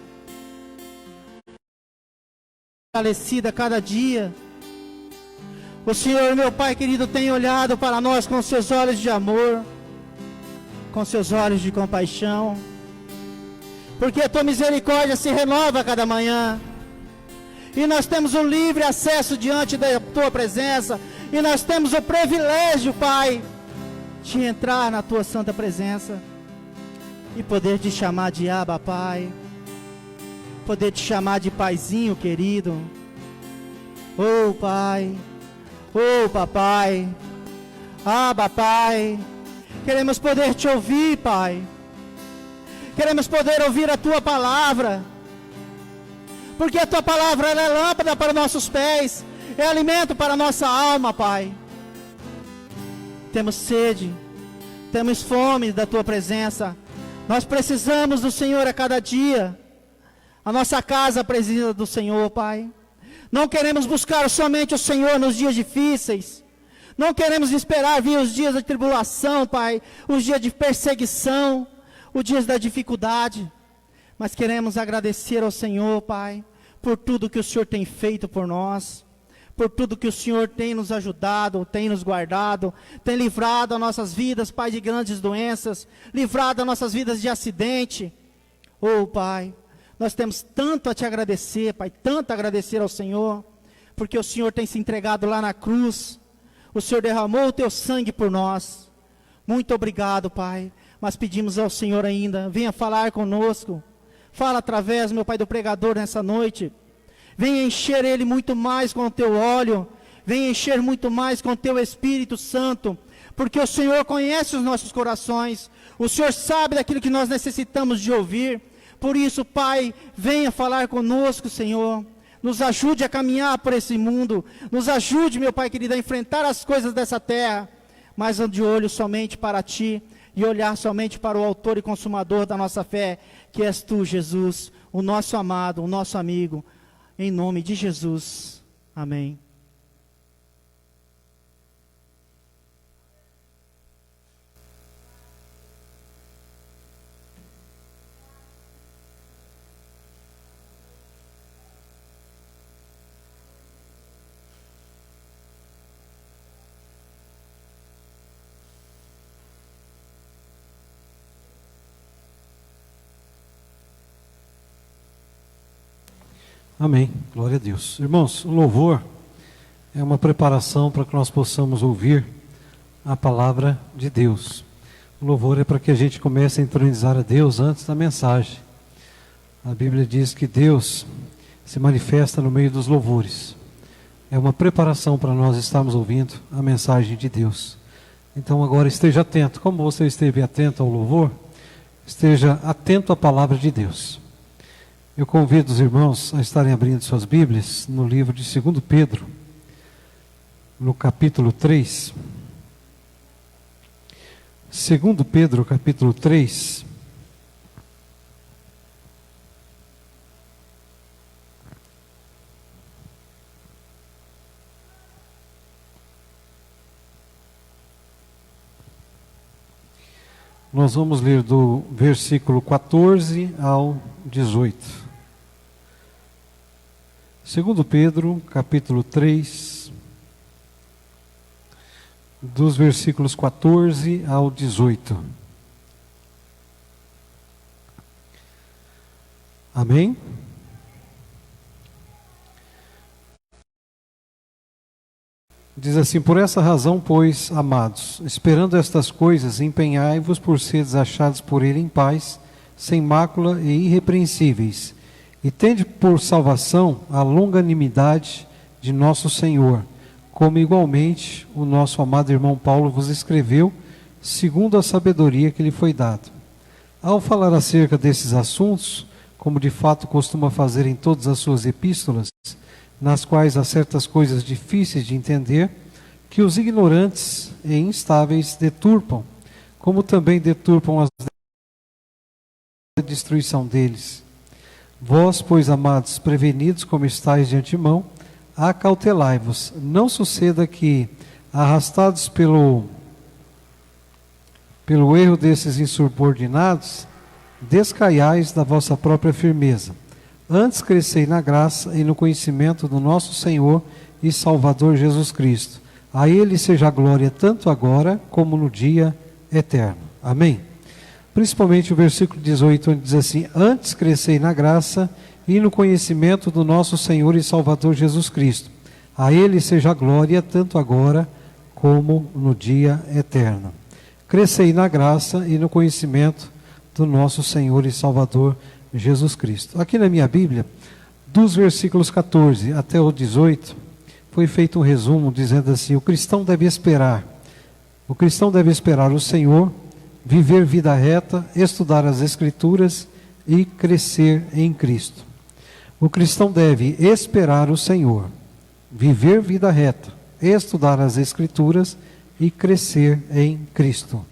fortalecida a cada dia. O Senhor, meu Pai querido, tem olhado para nós com seus olhos de amor, com seus olhos de compaixão, porque a Tua misericórdia se renova a cada manhã. E nós temos um livre acesso diante da Tua presença. E nós temos o privilégio, Pai, de entrar na Tua santa presença. E poder te chamar de Abba, Pai. Poder te chamar de Paizinho querido. Oh, Pai. Oh, Papai. Abba, Pai. Queremos poder te ouvir, Pai. Queremos poder ouvir a Tua palavra. Porque a Tua palavra ela é lâmpada para nossos pés, é alimento para a nossa alma, Pai. Temos sede, temos fome da Tua presença. Nós precisamos do Senhor a cada dia. A nossa casa precisa do Senhor, Pai. Não queremos buscar somente o Senhor nos dias difíceis. Não queremos esperar vir os dias de tribulação, Pai, os dias de perseguição, os dias da dificuldade. Mas queremos agradecer ao Senhor, Pai, por tudo que o Senhor tem feito por nós, por tudo que o Senhor tem nos ajudado, tem nos guardado, tem livrado as nossas vidas, Pai, de grandes doenças, livrado as nossas vidas de acidente. Oh, Pai, nós temos tanto a Te agradecer, Pai, tanto a agradecer ao Senhor, porque o Senhor tem se entregado lá na cruz, o Senhor derramou o Teu sangue por nós. Muito obrigado, Pai, mas pedimos ao Senhor ainda, venha falar conosco. Fala através, meu Pai, do pregador nessa noite. Venha encher ele muito mais com o Teu óleo. Venha encher muito mais com o Teu Espírito Santo. Porque o Senhor conhece os nossos corações. O Senhor sabe daquilo que nós necessitamos de ouvir. Por isso, Pai, venha falar conosco, Senhor. Nos ajude a caminhar por esse mundo. Nos ajude, meu Pai querido, a enfrentar as coisas dessa terra. Mas de olho somente para Ti. E olhar somente para o autor e consumador da nossa fé, que és Tu, Jesus, o nosso amado, o nosso amigo, em nome de Jesus, amém. Amém, glória a Deus. Irmãos, o louvor é uma preparação para que nós possamos ouvir a palavra de Deus. O louvor é para que a gente comece a entronizar a Deus antes da mensagem. A Bíblia diz que Deus se manifesta no meio dos louvores. É uma preparação para nós estarmos ouvindo a mensagem de Deus. Então agora esteja atento, como você esteve atento ao louvor, esteja atento à palavra de Deus. Eu convido os irmãos a estarem abrindo suas Bíblias no livro de 2 Pedro, no capítulo 3. 2 Pedro, capítulo 3. Nós vamos ler do versículo 14 ao 18. 2 Pedro, capítulo 3, dos versículos 14 ao 18. Amém? Diz assim: por essa razão, pois, amados, esperando estas coisas, empenhai-vos por seres achados por ele em paz, sem mácula e irrepreensíveis, e tende por salvação a longanimidade de nosso Senhor, como igualmente o nosso amado irmão Paulo vos escreveu, segundo a sabedoria que lhe foi dada. Ao falar acerca desses assuntos, como de fato costuma fazer em todas as suas epístolas, nas quais há certas coisas difíceis de entender, que os ignorantes e instáveis deturpam, como também deturpam as da destruição deles. Vós, pois, amados, prevenidos como estáis de antemão, acautelai-vos, não suceda que, arrastados pelo erro desses insubordinados, descaiais da vossa própria firmeza. Antes crescei na graça e no conhecimento do nosso Senhor e Salvador Jesus Cristo. A Ele seja a glória tanto agora como no dia eterno. Amém? Principalmente o versículo 18, onde diz assim: antes crescei na graça e no conhecimento do nosso Senhor e Salvador Jesus Cristo. A Ele seja a glória tanto agora como no dia eterno. Crescei na graça e no conhecimento do nosso Senhor e Salvador Jesus Cristo. Aqui na minha Bíblia, dos versículos 14 até o 18, foi feito um resumo dizendo assim: o cristão deve esperar o Senhor, viver vida reta, estudar as Escrituras e crescer em Cristo. O cristão deve esperar o Senhor, viver vida reta, estudar as Escrituras e crescer em Cristo.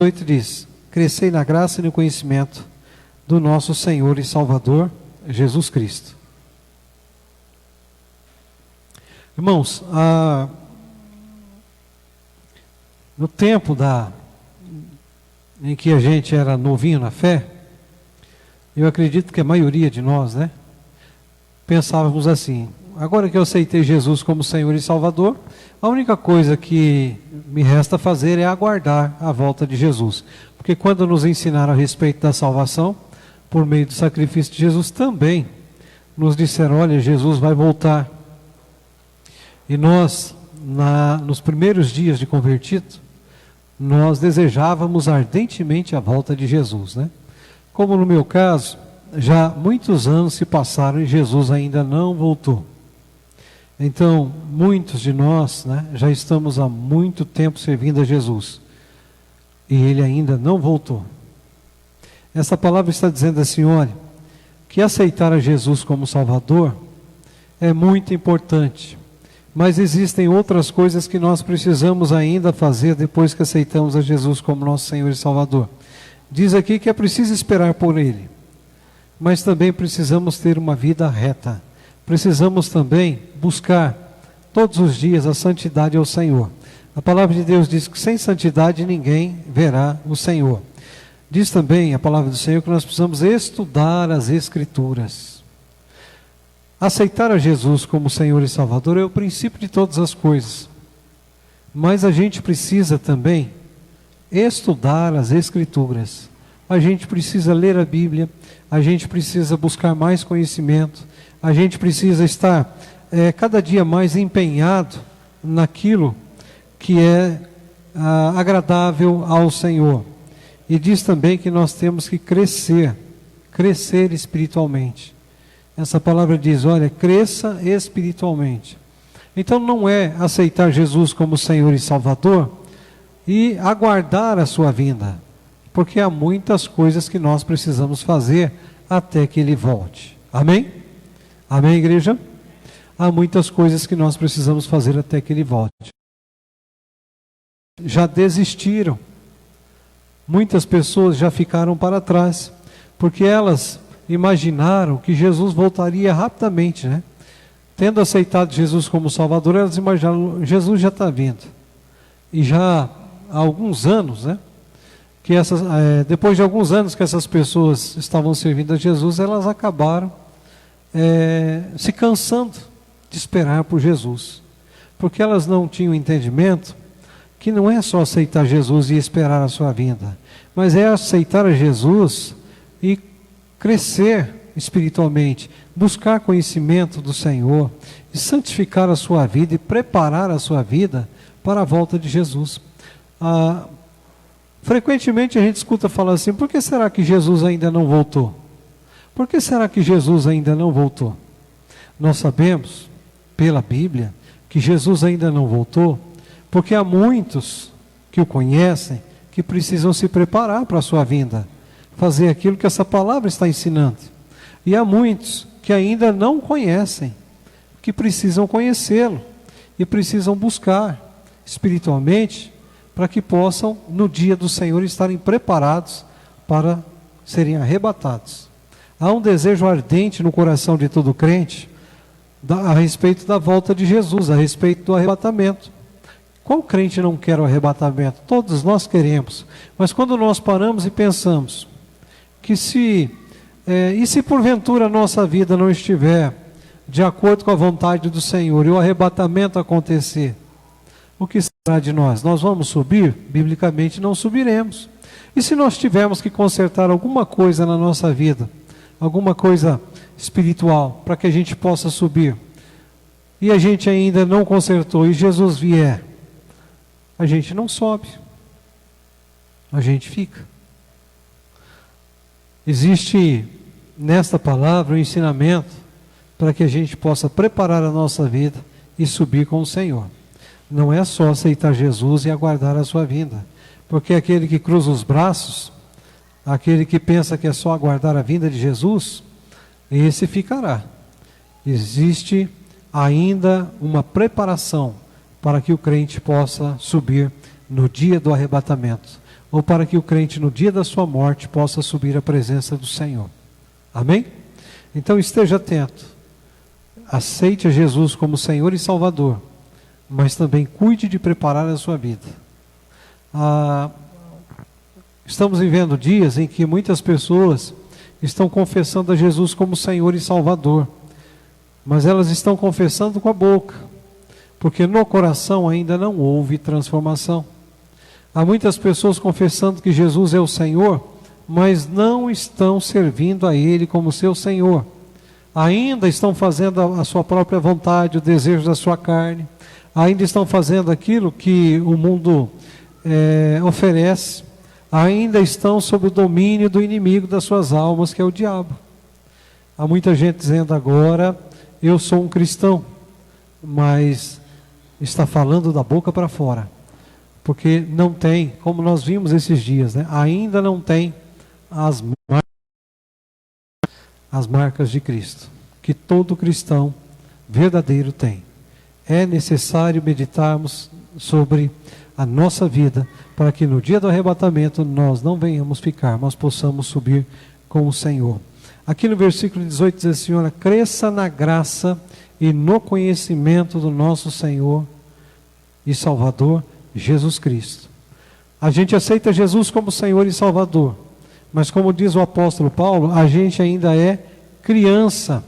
8 diz: crescei na graça e no conhecimento do nosso Senhor e Salvador Jesus Cristo. Irmãos, no tempo em que a gente era novinho na fé, eu acredito que a maioria de nós, pensávamos assim: agora que eu aceitei Jesus como Senhor e Salvador, a única coisa que me resta fazer é aguardar a volta de Jesus. Porque quando nos ensinaram a respeito da salvação, por meio do sacrifício de Jesus, também nos disseram: olha, Jesus vai voltar. E nós, nos primeiros dias de convertido, nós desejávamos ardentemente a volta de Jesus, Como no meu caso, já muitos anos se passaram e Jesus ainda não voltou. Então, muitos de nós, já estamos há muito tempo servindo a Jesus. E Ele ainda não voltou. Essa palavra está dizendo assim: olha, que aceitar a Jesus como Salvador é muito importante, mas existem outras coisas que nós precisamos ainda fazer depois que aceitamos a Jesus como nosso Senhor e Salvador. Diz aqui que é preciso esperar por Ele, mas também precisamos ter uma vida reta. Precisamos também buscar todos os dias a santidade ao Senhor. A palavra de Deus diz que sem santidade ninguém verá o Senhor. Diz também a palavra do Senhor que nós precisamos estudar as Escrituras. Aceitar a Jesus como Senhor e Salvador é o princípio de todas as coisas. Mas a gente precisa também estudar as Escrituras. A gente precisa ler a Bíblia, a gente precisa buscar mais conhecimento, a gente precisa estar cada dia mais empenhado naquilo que é agradável ao Senhor. E diz também que nós temos que crescer espiritualmente. Essa palavra diz: olha, cresça espiritualmente. Então não é aceitar Jesus como Senhor e Salvador e aguardar a sua vinda, porque há muitas coisas que nós precisamos fazer até que Ele volte. Amém? Amém, igreja? Há muitas coisas que nós precisamos fazer até que Ele volte. Já desistiram. Muitas pessoas já ficaram para trás, porque elas imaginaram que Jesus voltaria rapidamente, Tendo aceitado Jesus como Salvador, elas imaginaram: Jesus já está vindo. E já há alguns anos, que depois de alguns anos que essas pessoas estavam servindo a Jesus, elas acabaram se cansando de esperar por Jesus, porque elas não tinham entendimento que não é só aceitar Jesus e esperar a sua vinda, mas é aceitar a Jesus e crescer espiritualmente, buscar conhecimento do Senhor, e santificar a sua vida e preparar a sua vida para a volta de Jesus. Frequentemente a gente escuta falar assim: por que será que Jesus ainda não voltou? Por que será que Jesus ainda não voltou? Nós sabemos, pela Bíblia, que Jesus ainda não voltou, porque há muitos que o conhecem, que precisam se preparar para a sua vinda, fazer aquilo que essa palavra está ensinando. E há muitos que ainda não conhecem, que precisam conhecê-lo, e precisam buscar espiritualmente, para que possam, no dia do Senhor, estarem preparados para serem arrebatados. Há um desejo ardente no coração de todo crente a respeito da volta de Jesus, a respeito do arrebatamento. Qual crente não quer o arrebatamento? Todos nós queremos. Mas quando nós paramos e pensamos que se porventura a nossa vida não estiver de acordo com a vontade do Senhor e o arrebatamento acontecer, o que será de nós? Nós vamos subir? Biblicamente não subiremos. E se nós tivermos que consertar alguma coisa na nossa vida, alguma coisa espiritual, para que a gente possa subir, e a gente ainda não consertou, e Jesus vier, a gente não sobe, a gente fica. Existe nesta palavra um ensinamento para que a gente possa preparar a nossa vida e subir com o Senhor. Não é só aceitar Jesus e aguardar a sua vinda, porque aquele que cruza os braços, aquele que pensa que é só aguardar a vinda de Jesus, esse ficará. Existe ainda uma preparação para que o crente possa subir no dia do arrebatamento, ou para que o crente no dia da sua morte possa subir à presença do Senhor. Amém? Então esteja atento, aceite a Jesus como Senhor e Salvador, mas também cuide de preparar a sua vida. Estamos vivendo dias em que muitas pessoas estão confessando a Jesus como Senhor e Salvador, mas elas estão confessando com a boca, porque no coração ainda não houve transformação. Há muitas pessoas confessando que Jesus é o Senhor, mas não estão servindo a Ele como seu Senhor. Ainda estão fazendo a sua própria vontade, o desejo da sua carne. Ainda estão fazendo aquilo que o mundo oferece. Ainda estão sob o domínio do inimigo das suas almas, que é o diabo. Há muita gente dizendo agora: eu sou um cristão, mas está falando da boca para fora, porque não tem, como nós vimos esses dias, né? Ainda não tem as marcas de Cristo, que todo cristão verdadeiro tem. É necessário meditarmos sobre a nossa vida, para que no dia do arrebatamento nós não venhamos ficar, mas possamos subir com o Senhor. Aqui no versículo 18 diz assim: Senhora, cresça na graça e no conhecimento do nosso Senhor e Salvador Jesus Cristo. A gente aceita Jesus como Senhor e Salvador, mas como diz o apóstolo Paulo, a gente ainda é criança,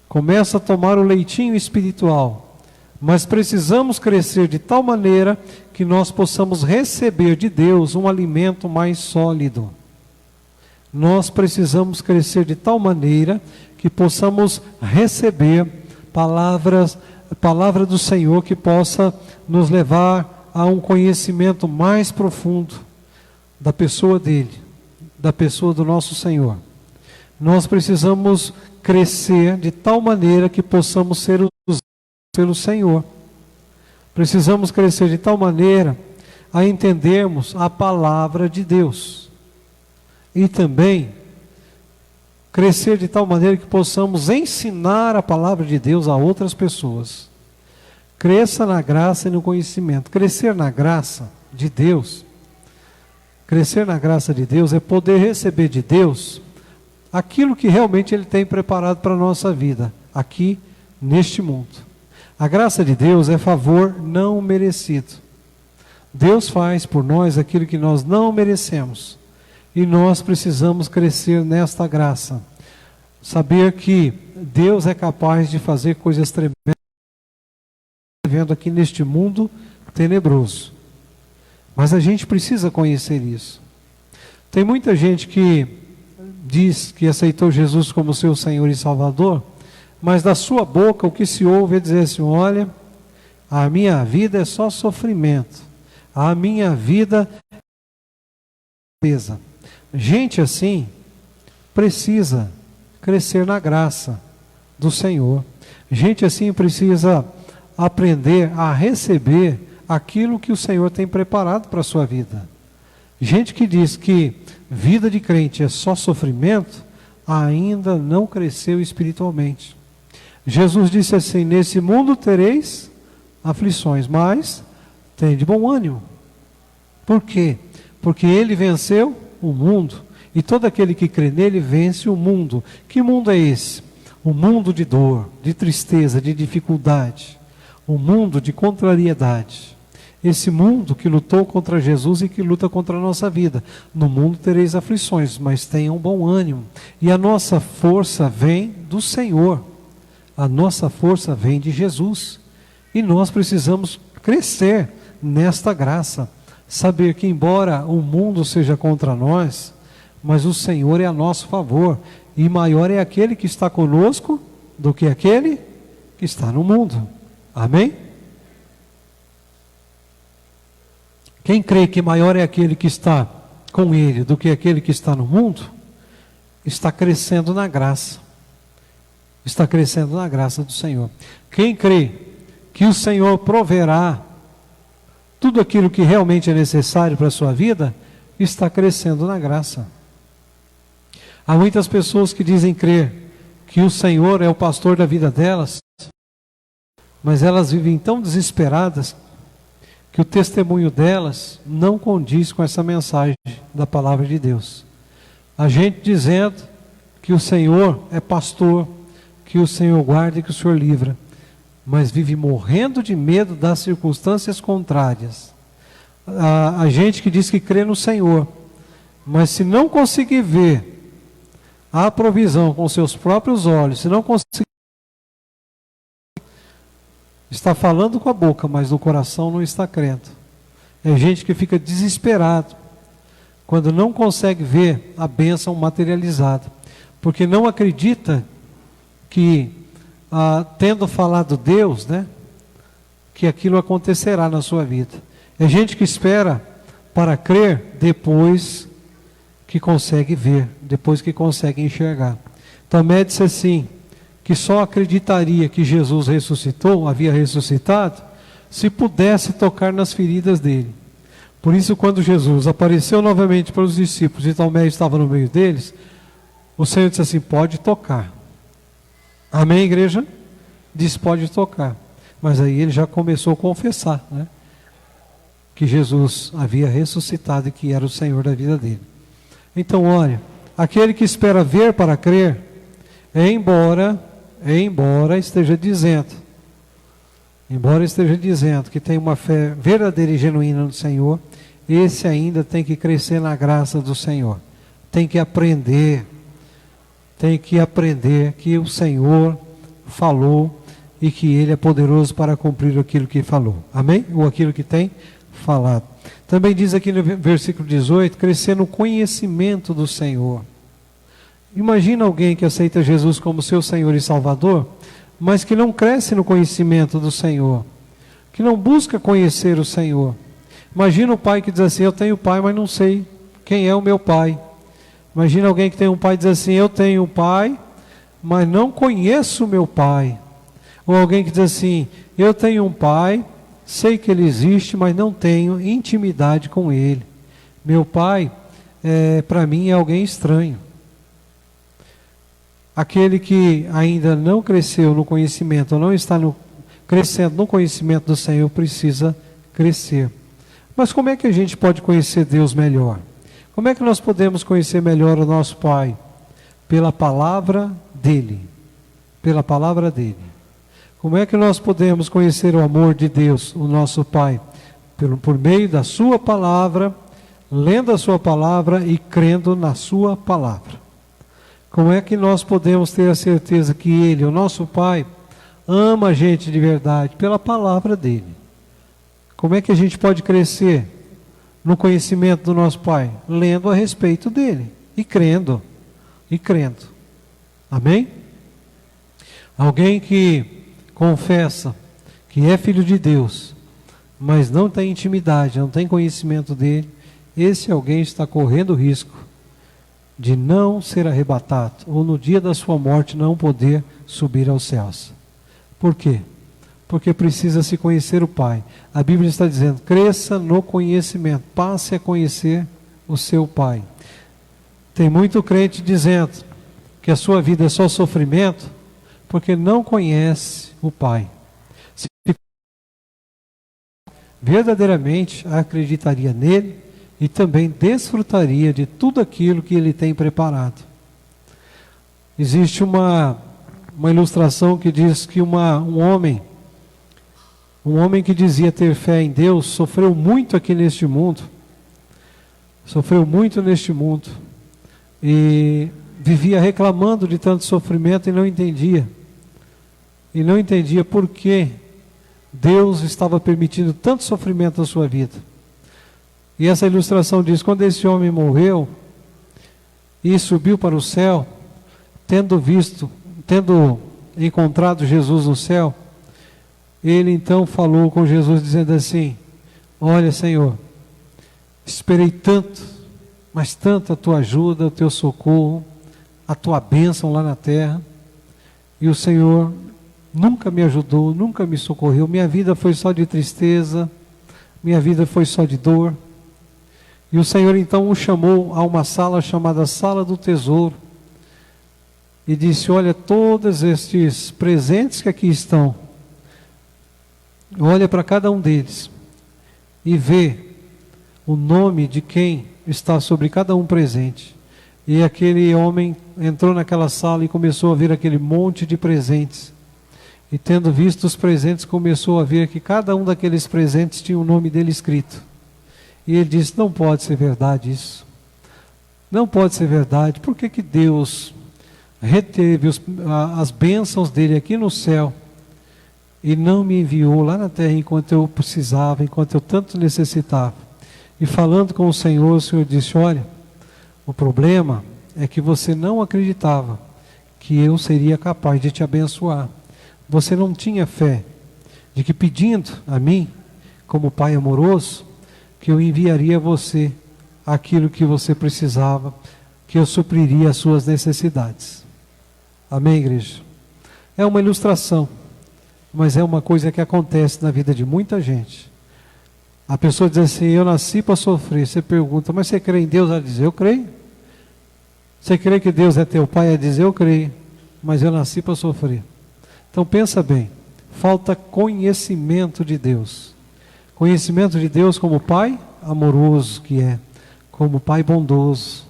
começa a tomar o leitinho espiritual, mas precisamos crescer de tal maneira que nós possamos receber de Deus um alimento mais sólido. Nós precisamos crescer de tal maneira que possamos receber palavra do Senhor que possa nos levar a um conhecimento mais profundo da pessoa dele, da pessoa do nosso Senhor. Nós precisamos crescer de tal maneira que possamos ser usados pelo Senhor. Precisamos crescer de tal maneira a entendermos a palavra de Deus. E também crescer de tal maneira que possamos ensinar a palavra de Deus a outras pessoas. Cresça na graça e no conhecimento. Crescer na graça de Deus, crescer na graça de Deus é poder receber de Deus aquilo que realmente Ele tem preparado para a nossa vida, aqui neste mundo. A graça de Deus é favor não merecido. Deus faz por nós aquilo que nós não merecemos. E nós precisamos crescer nesta graça. Saber que Deus é capaz de fazer coisas tremendas, vivendo aqui neste mundo tenebroso. Mas a gente precisa conhecer isso. Tem muita gente que diz que aceitou Jesus como seu Senhor e Salvador, mas da sua boca o que se ouve é dizer assim: olha, a minha vida é só sofrimento, a minha vida é pesa. Gente assim precisa crescer na graça do Senhor. Gente assim precisa aprender a receber aquilo que o Senhor tem preparado para a sua vida. Gente que diz que vida de crente é só sofrimento, ainda não cresceu espiritualmente. Jesus disse assim: nesse mundo tereis aflições, mas tende bom ânimo. Por quê? Porque ele venceu o mundo, e todo aquele que crê nele vence o mundo. Que mundo é esse? O mundo de dor, de tristeza, de dificuldade, o mundo de contrariedade. Esse mundo que lutou contra Jesus e que luta contra a nossa vida. No mundo tereis aflições, mas tenham bom ânimo. E a nossa força vem do Senhor. A nossa força vem de Jesus. E nós precisamos crescer nesta graça. Saber que embora o mundo seja contra nós, mas o Senhor é a nosso favor. E maior é aquele que está conosco do que aquele que está no mundo. Amém? Quem crê que maior é aquele que está com ele do que aquele que está no mundo, está crescendo na graça. Está crescendo na graça do Senhor. Quem crê que o Senhor proverá tudo aquilo que realmente é necessário para a sua vida, está crescendo na graça. Há muitas pessoas que dizem crer que o Senhor é o pastor da vida delas, mas elas vivem tão desesperadas que o testemunho delas não condiz com essa mensagem da palavra de Deus. A gente dizendo que o Senhor é pastor, que o Senhor guarda e que o Senhor livra, mas vive morrendo de medo das circunstâncias contrárias. A gente que diz que crê no Senhor, mas se não conseguir ver a provisão com seus próprios olhos, se não conseguir, está falando com a boca, mas no coração não está crendo. É gente que fica desesperado quando não consegue ver a bênção materializada, porque não acredita que, tendo falado Deus, que aquilo acontecerá na sua vida. É gente que espera para crer depois que consegue ver, depois que consegue enxergar. Tomé disse assim, que só acreditaria que Jesus ressuscitou, havia ressuscitado, se pudesse tocar nas feridas dele. Por isso, quando Jesus apareceu novamente para os discípulos e Tomé estava no meio deles, o Senhor disse assim: pode tocar. Amém, igreja? Disse: pode tocar. Mas aí ele já começou a confessar, que Jesus havia ressuscitado e que era o Senhor da vida dele. Então, olha, aquele que espera ver para crer, embora esteja dizendo que tem uma fé verdadeira e genuína no Senhor, esse ainda tem que crescer na graça do Senhor. Tem que aprender que o Senhor falou e que Ele é poderoso para cumprir aquilo que falou. Amém? Ou aquilo que tem falado. Também diz aqui no versículo 18, crescer no conhecimento do Senhor. Imagina alguém que aceita Jesus como seu Senhor e Salvador, mas que não cresce no conhecimento do Senhor, que não busca conhecer o Senhor. Imagina o pai que diz assim: eu tenho pai, mas não sei quem é o meu pai. Imagina alguém que tem um pai e diz assim: eu tenho um pai, mas não conheço o meu pai. Ou alguém que diz assim: eu tenho um pai, sei que ele existe, mas não tenho intimidade com ele. Meu pai, para mim, é alguém estranho. Aquele que ainda não cresceu no conhecimento, ou não está crescendo no conhecimento do Senhor, precisa crescer. Mas como é que a gente pode conhecer Deus melhor? Como é que nós podemos conhecer melhor o nosso Pai? Pela palavra dEle. Pela palavra dEle. Como é que nós podemos conhecer o amor de Deus, o nosso Pai? por meio da sua palavra, lendo a sua palavra e crendo na sua palavra. Como é que nós podemos ter a certeza que Ele, o nosso Pai, ama a gente de verdade? Pela palavra dEle. Como é que a gente pode crescer no conhecimento do nosso Pai? Lendo a respeito dEle e crendo. Amém? Alguém que confessa que é filho de Deus, mas não tem intimidade, não tem conhecimento dele, esse alguém está correndo o risco de não ser arrebatado, ou no dia da sua morte não poder subir aos céus. Por quê? Porque precisa se conhecer o Pai. A Bíblia está dizendo, cresça no conhecimento, passe a conhecer o seu Pai. Tem muito crente dizendo que a sua vida é só sofrimento, porque não conhece o Pai. Se verdadeiramente acreditaria nele e também desfrutaria de tudo aquilo que ele tem preparado. Existe uma ilustração que diz que um homem que dizia ter fé em Deus, sofreu muito aqui neste mundo, e vivia reclamando de tanto sofrimento e não entendia por que Deus estava permitindo tanto sofrimento na sua vida. E essa ilustração diz, quando esse homem morreu e subiu para o céu, tendo encontrado Jesus no céu, ele então falou com Jesus dizendo assim, olha Senhor, esperei tanto, mas tanto a tua ajuda, o teu socorro, a tua bênção lá na terra, e o Senhor nunca me ajudou, nunca me socorreu, minha vida foi só de tristeza, minha vida foi só de dor. E o Senhor então o chamou a uma sala chamada Sala do Tesouro, e disse, olha todos estes presentes que aqui estão, olha para cada um deles, e vê o nome de quem está sobre cada um presente. E aquele homem entrou naquela sala e começou a ver aquele monte de presentes. E tendo visto os presentes, começou a ver que cada um daqueles presentes tinha o nome dele escrito. E ele disse, não pode ser verdade isso. Não pode ser verdade. Por que Deus reteve as bênçãos dele aqui no céu e não me enviou lá na terra enquanto eu precisava, enquanto eu tanto necessitava? E falando com o Senhor disse, olha, o problema é que você não acreditava que eu seria capaz de te abençoar. Você não tinha fé de que pedindo a mim, como Pai amoroso, que eu enviaria a você aquilo que você precisava, que eu supriria as suas necessidades. Amém, igreja? É uma ilustração, mas é uma coisa que acontece na vida de muita gente. A pessoa diz assim, eu nasci para sofrer. Você pergunta, mas você crê em Deus? Ela diz, eu creio. Você crê que Deus é teu Pai? Ela diz, eu creio, mas eu nasci para sofrer. Então pensa bem, falta conhecimento de Deus. Conhecimento de Deus como Pai amoroso que é, como Pai bondoso.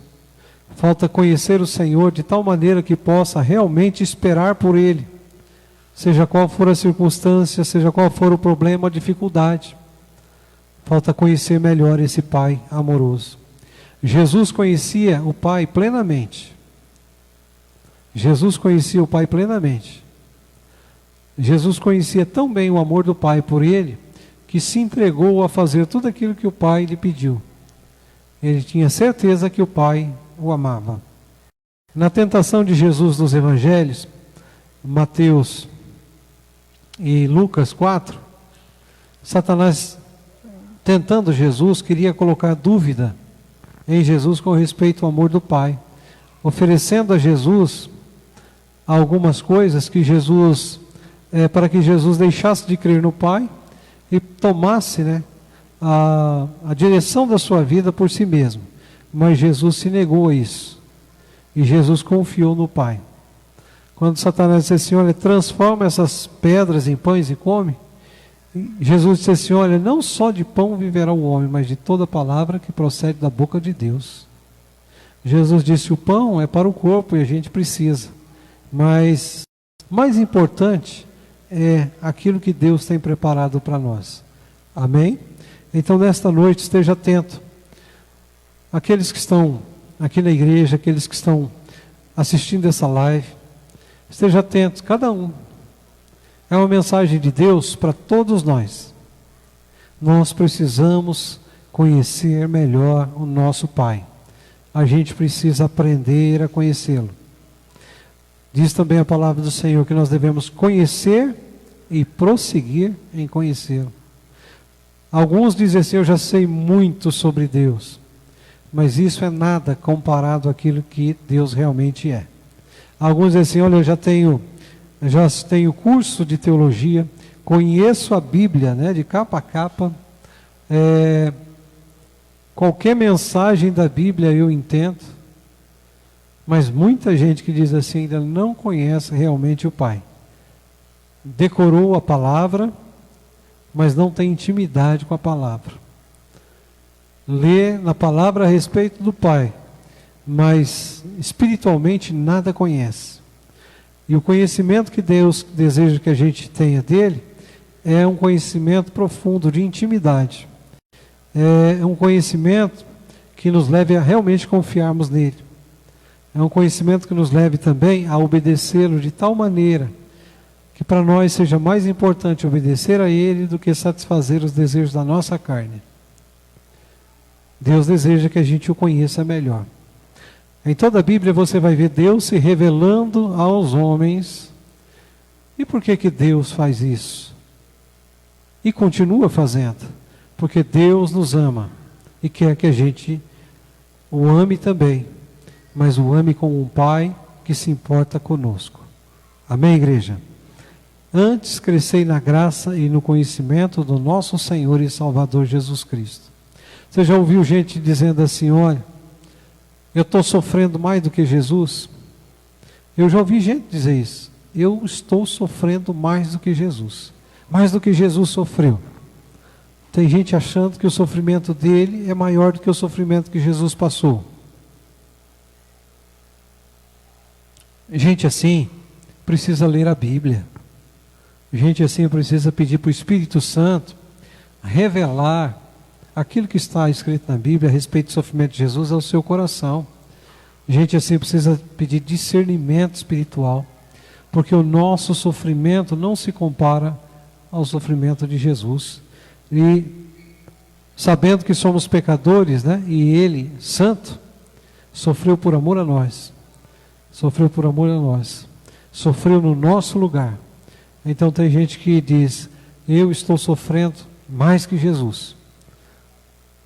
Falta conhecer o Senhor de tal maneira que possa realmente esperar por Ele. Seja qual for a circunstância, seja qual for o problema, a dificuldade. Falta conhecer melhor esse Pai amoroso. Jesus conhecia o Pai plenamente. Jesus conhecia o Pai plenamente. Jesus conhecia tão bem o amor do Pai por ele, que se entregou a fazer tudo aquilo que o Pai lhe pediu. Ele tinha certeza que o Pai o amava. Na tentação de Jesus nos Evangelhos, Mateus e Lucas 4, Satanás, tentando Jesus, queria colocar dúvida em Jesus com respeito ao amor do Pai, oferecendo a Jesus algumas coisas que para que Jesus deixasse de crer no Pai e tomasse a direção da sua vida por si mesmo. Mas Jesus se negou a isso. E Jesus confiou no Pai. Quando Satanás disse assim, olha, transforma essas pedras em pães e come. Jesus disse assim, olha, não só de pão viverá o homem, mas de toda palavra que procede da boca de Deus. Jesus disse, o pão é para o corpo e a gente precisa. Mas mais importante é aquilo que Deus tem preparado para nós. Amém? Então, nesta noite, esteja atento. Aqueles que estão aqui na igreja, aqueles que estão assistindo essa live, esteja atento, cada um. É uma mensagem de Deus para todos nós. Nós precisamos conhecer melhor o nosso Pai. A gente precisa aprender a conhecê-lo. Diz também a palavra do Senhor que nós devemos conhecer e prosseguir em conhecê-lo. Alguns dizem assim: eu já sei muito sobre Deus. Mas isso é nada comparado àquilo que Deus realmente é. Alguns dizem assim: olha, eu já tenho curso de teologia, conheço a Bíblia, né, de capa a capa, qualquer mensagem da Bíblia eu entendo. Mas muita gente que diz assim ainda não conhece realmente o Pai. Decorou a palavra, mas não tem intimidade com a palavra. Lê na palavra a respeito do Pai, mas espiritualmente nada conhece. E o conhecimento que Deus deseja que a gente tenha dele é um conhecimento profundo, de intimidade. É um conhecimento que nos leve a realmente confiarmos nele. É um conhecimento que nos leve também a obedecê-lo de tal maneira que para nós seja mais importante obedecer a ele do que satisfazer os desejos da nossa carne. Deus deseja que a gente o conheça melhor. Em toda a Bíblia você vai ver Deus se revelando aos homens. E por que Deus faz isso? E continua fazendo. Porque Deus nos ama e quer que a gente o ame também, mas o ame como um Pai que se importa conosco. Amém, igreja? Antes crescei na graça e no conhecimento do nosso Senhor e Salvador Jesus Cristo. Você já ouviu gente dizendo assim: olha, eu estou sofrendo mais do que Jesus? Eu já ouvi gente dizer isso. Eu estou sofrendo mais do que Jesus. Mais do que Jesus sofreu. Tem gente achando que o sofrimento dele é maior do que o sofrimento que Jesus passou. Gente assim precisa ler a Bíblia. Gente assim precisa pedir para o Espírito Santo revelar aquilo que está escrito na Bíblia a respeito do sofrimento de Jesus ao seu coração. Gente assim precisa pedir discernimento espiritual, porque o nosso sofrimento não se compara ao sofrimento de Jesus. E sabendo que somos pecadores, né? E Ele, santo, sofreu por amor a nós. Sofreu por amor a nós. Sofreu no nosso lugar. Então tem gente que diz: eu estou sofrendo mais que Jesus.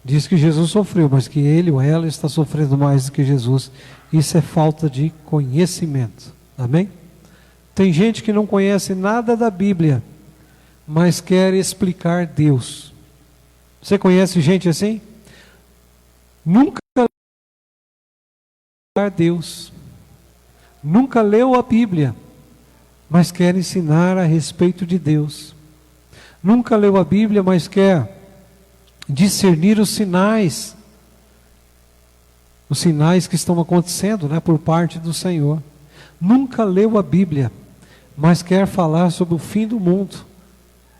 Diz que Jesus sofreu, mas que ele ou ela está sofrendo mais do que Jesus. Isso é falta de conhecimento. Amém? Tem gente que não conhece nada da Bíblia, mas quer explicar Deus. Você conhece gente assim? Nunca leu Deus. Nunca leu a Bíblia, mas quer ensinar a respeito de Deus. Nunca leu a Bíblia, mas quer discernir os sinais que estão acontecendo, né, por parte do Senhor. Nunca leu a Bíblia, mas quer falar sobre o fim do mundo.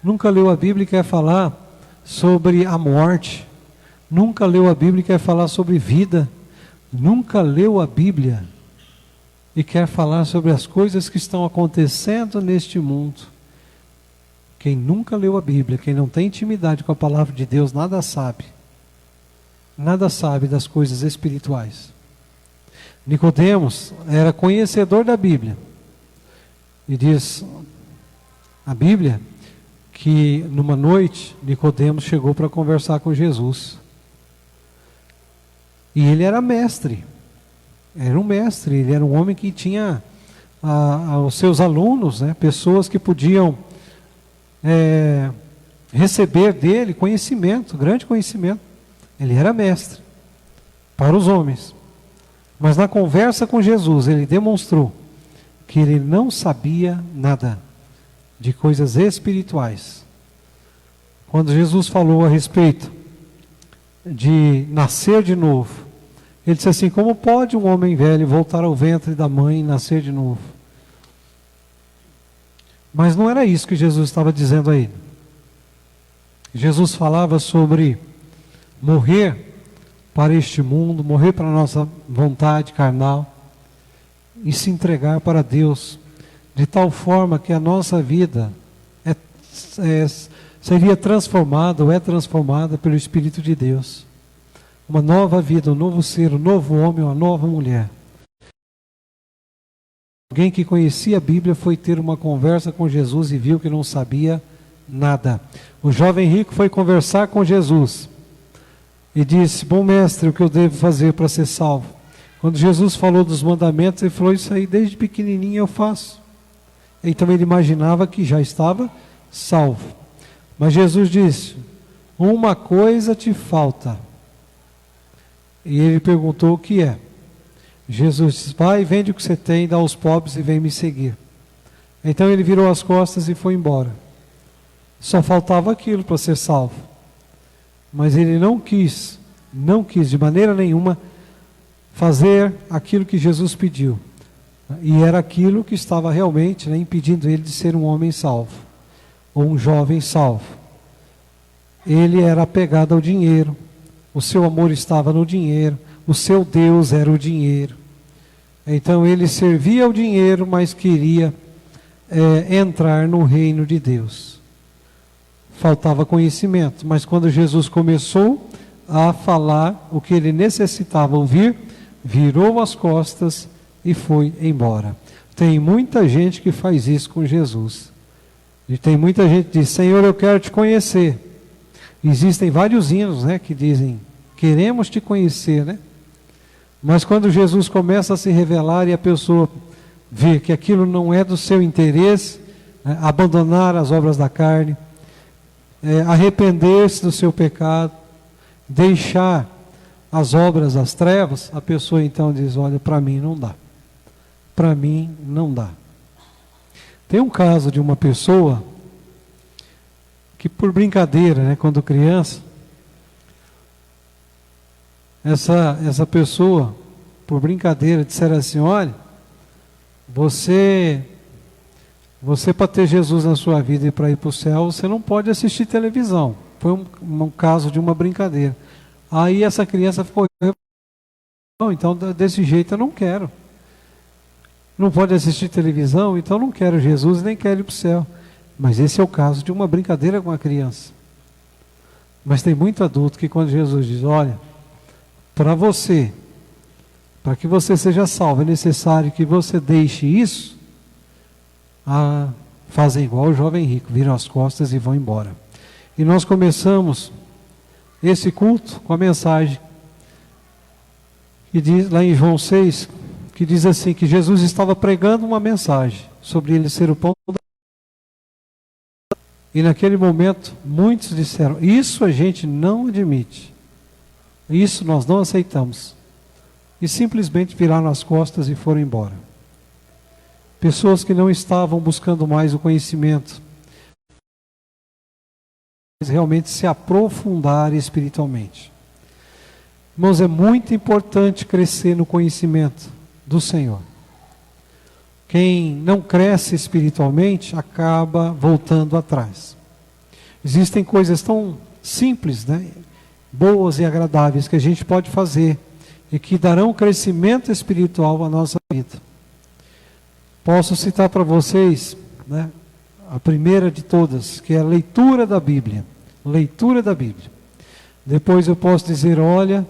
Nunca leu a Bíblia e quer falar sobre a morte. Nunca leu a Bíblia e quer falar sobre vida. Nunca leu a Bíblia e quer falar sobre as coisas que estão acontecendo neste mundo. Quem nunca leu a Bíblia, quem não tem intimidade com a palavra de Deus, nada sabe. Nada sabe das coisas espirituais. Nicodemos era conhecedor da Bíblia. E diz a Bíblia que numa noite Nicodemos chegou para conversar com Jesus. E ele era mestre. Era um mestre, ele era um homem que tinha os seus alunos, né, pessoas que podiam receber dele conhecimento, grande conhecimento. Ele era mestre para os homens. Mas na conversa com Jesus, ele demonstrou que ele não sabia nada de coisas espirituais. Quando Jesus falou a respeito de nascer de novo, ele disse assim: como pode um homem velho voltar ao ventre da mãe e nascer de novo? Mas não era isso que Jesus estava dizendo a ele. Jesus falava sobre morrer para este mundo, morrer para a nossa vontade carnal e se entregar para Deus, de tal forma que a nossa vida seria transformada, ou é transformada pelo Espírito de Deus. Uma nova vida, um novo ser, um novo homem, uma nova mulher. Alguém que conhecia a Bíblia foi ter uma conversa com Jesus e viu que não sabia nada. O jovem rico foi conversar com Jesus e disse: bom mestre, o que eu devo fazer para ser salvo? Quando Jesus falou dos mandamentos, ele falou: isso aí desde pequenininho eu faço. Então ele imaginava que já estava salvo. Mas Jesus disse: uma coisa te falta. E ele perguntou: o que é? Jesus disse: vai, vende o que você tem, dá aos pobres e vem me seguir. Então ele virou as costas e foi embora. Só faltava aquilo para ser salvo. Mas ele não quis de maneira nenhuma fazer aquilo que Jesus pediu. E era aquilo que estava realmente, impedindo ele de ser um homem salvo, ou um jovem salvo. Ele era apegado ao dinheiro, o seu amor estava no dinheiro, o seu Deus era o dinheiro. Então ele servia ao dinheiro, mas queria entrar no reino de Deus. Faltava conhecimento, mas quando Jesus começou a falar o que ele necessitava ouvir, virou as costas e foi embora. Tem muita gente que faz isso com Jesus. E tem muita gente que diz: Senhor, eu quero te conhecer. Existem vários hinos, que dizem: queremos te conhecer, Mas quando Jesus começa a se revelar e a pessoa vê que aquilo não é do seu interesse, abandonar as obras da carne, arrepender-se do seu pecado, deixar as obras das trevas, a pessoa então diz: olha, para mim não dá. Para mim não dá. Tem um caso de uma pessoa que, por brincadeira, quando criança, essa pessoa, por brincadeira, disseram assim: olha, você para ter Jesus na sua vida e para ir para o céu, você não pode assistir televisão. Foi um caso de uma brincadeira. Aí essa criança ficou: não, então desse jeito eu não quero. Não pode assistir televisão, então não quero Jesus nem quero ir para o céu. Mas esse é o caso de uma brincadeira com a criança. Mas tem muito adulto que, quando Jesus diz: olha, para que você seja salvo, é necessário que você deixe isso, fazem igual o jovem rico, viram as costas e vão embora. E nós começamos esse culto com a mensagem que diz lá em João 6, que diz assim, que Jesus estava pregando uma mensagem sobre ele ser o pão da vida. E naquele momento muitos disseram: isso a gente não admite, isso nós não aceitamos. E simplesmente viraram as costas e foram embora. Pessoas que não estavam buscando mais o conhecimento, mas realmente se aprofundar espiritualmente. Irmãos, é muito importante crescer no conhecimento do Senhor. Quem não cresce espiritualmente acaba voltando atrás. Existem coisas tão simples, boas e agradáveis que a gente pode fazer e que darão crescimento espiritual à nossa vida. Posso citar para vocês, a primeira de todas, que é a leitura da Bíblia. Leitura da Bíblia. Depois eu posso dizer: olha,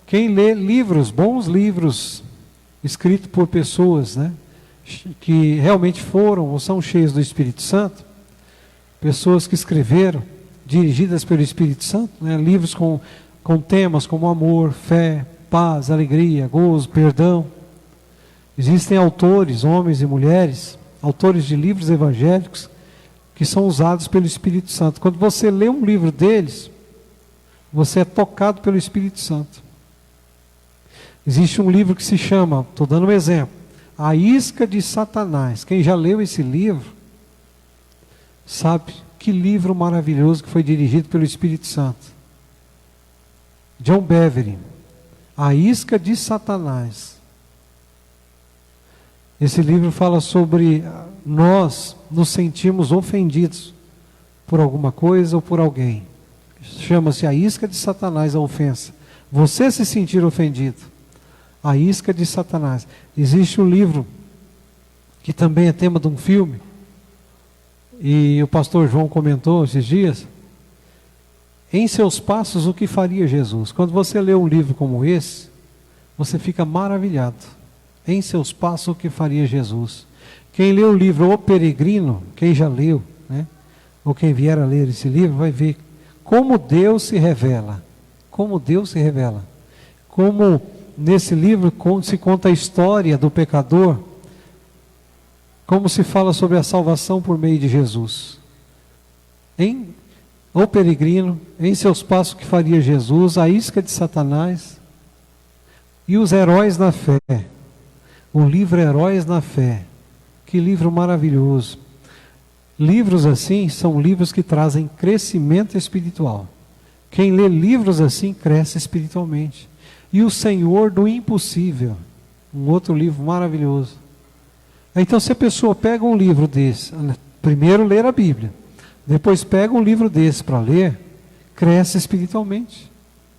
quem lê livros, bons livros, escritos por pessoas, que realmente foram ou são cheios do Espírito Santo, pessoas que escreveram, dirigidas pelo Espírito Santo, livros com temas como amor, fé, paz, alegria, gozo, perdão. Existem autores, homens e mulheres, autores de livros evangélicos, que são usados pelo Espírito Santo. Quando você lê um livro deles, você é tocado pelo Espírito Santo. Existe um livro que se chama, estou dando um exemplo, A Isca de Satanás. Quem já leu esse livro sabe que livro maravilhoso, que foi dirigido pelo Espírito Santo. John Bevere, A Isca de Satanás. Esse livro fala sobre nós nos sentirmos ofendidos por alguma coisa ou por alguém. Chama-se a isca de Satanás, a ofensa. Você se sentir ofendido. A isca de Satanás. Existe um livro que também é tema de um filme, e o pastor João comentou esses dias. Em seus passos, o que faria Jesus? Quando você lê um livro como esse, você fica maravilhado. Em seus passos, o que faria Jesus? Quem lê o livro O Peregrino, quem já leu, né? Ou quem vier a ler esse livro, vai ver como Deus se revela. Como Deus se revela. Como nesse livro se conta a história do pecador, como se fala sobre a salvação por meio de Jesus. Em O Peregrino, em seus passos que faria Jesus, a isca de Satanás e os heróis na fé. O livro Heróis na Fé. Que livro maravilhoso. Livros assim são livros que trazem crescimento espiritual. Quem lê livros assim cresce espiritualmente. E o Senhor do Impossível, um outro livro maravilhoso. Então, se a pessoa pega um livro desse, primeiro ler a Bíblia, depois pega um livro desse para ler, cresce espiritualmente.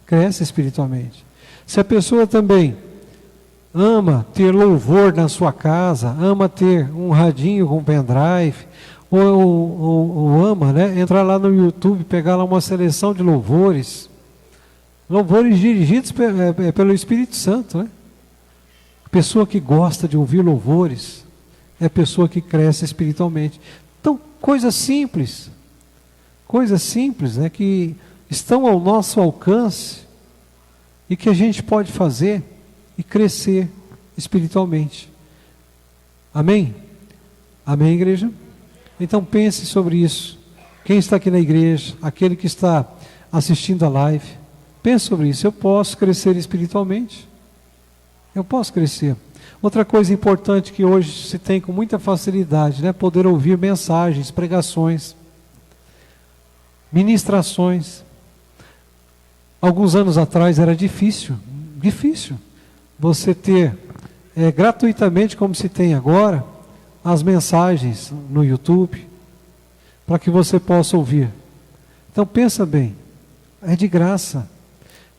Cresce espiritualmente. Se a pessoa também ama ter louvor na sua casa, ama ter um radinho com pendrive, ou ama, né, entrar lá no YouTube, pegar lá uma seleção de louvores dirigidos pelo Espírito Santo, né? Pessoa que gosta de ouvir louvores é pessoa que cresce espiritualmente. Então, coisas simples, né, que estão ao nosso alcance e que a gente pode fazer e crescer espiritualmente. Amém? Amém, igreja? Então pense sobre isso. Quem está aqui na igreja, aquele que está assistindo a live, pense sobre isso. Eu posso crescer espiritualmente. Eu posso crescer. Outra coisa importante que hoje se tem com muita facilidade, né? Poder ouvir mensagens, pregações, ministrações. Alguns anos atrás era difícil você ter gratuitamente, como se tem agora, as mensagens no YouTube, para que você possa ouvir. Então pensa bem, é de graça.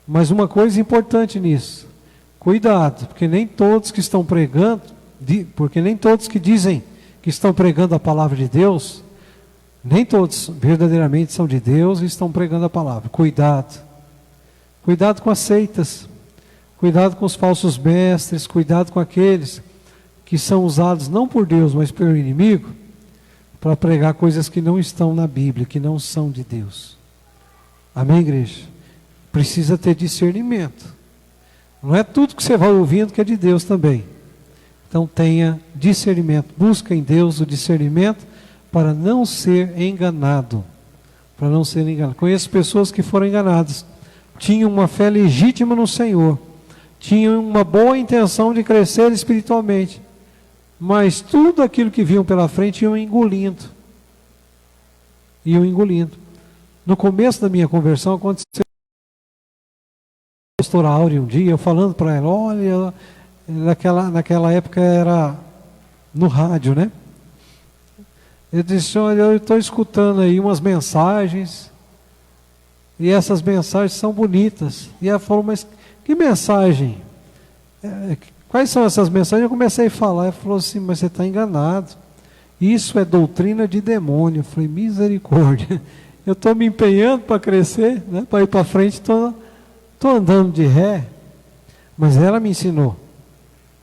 Mas uma coisa importante nisso, cuidado, porque nem todos que estão pregando, porque nem todos que dizem que estão pregando a palavra de Deus, nem todos verdadeiramente são de Deus e estão pregando a palavra. Cuidado. Cuidado com as seitas, cuidado com os falsos mestres, cuidado com aqueles que são usados não por Deus, mas pelo inimigo, para pregar coisas que não estão na Bíblia, que não são de Deus. Amém, igreja? Precisa ter discernimento. Não é tudo que você vai ouvindo que é de Deus também. Então tenha discernimento. Busca em Deus o discernimento para não ser enganado. Para não ser enganado. Conheço pessoas que foram enganadas. Tinham uma fé legítima no Senhor. Tinham uma boa intenção de crescer espiritualmente. Mas tudo aquilo que viam pela frente iam engolindo. Iam engolindo. No começo da minha conversão aconteceu. A pastora Áurea um dia, eu falando para ela, olha, naquela época era no rádio, né? Eu disse, olha, eu estou escutando aí umas mensagens, e essas mensagens são bonitas. E ela falou, mas que mensagem? Quais são essas mensagens? Eu comecei a falar, ela falou assim, mas você está enganado. Isso é doutrina de demônio. Eu falei, misericórdia. Eu estou me empenhando para crescer, né, para ir para frente, estou andando de ré. Mas ela me ensinou.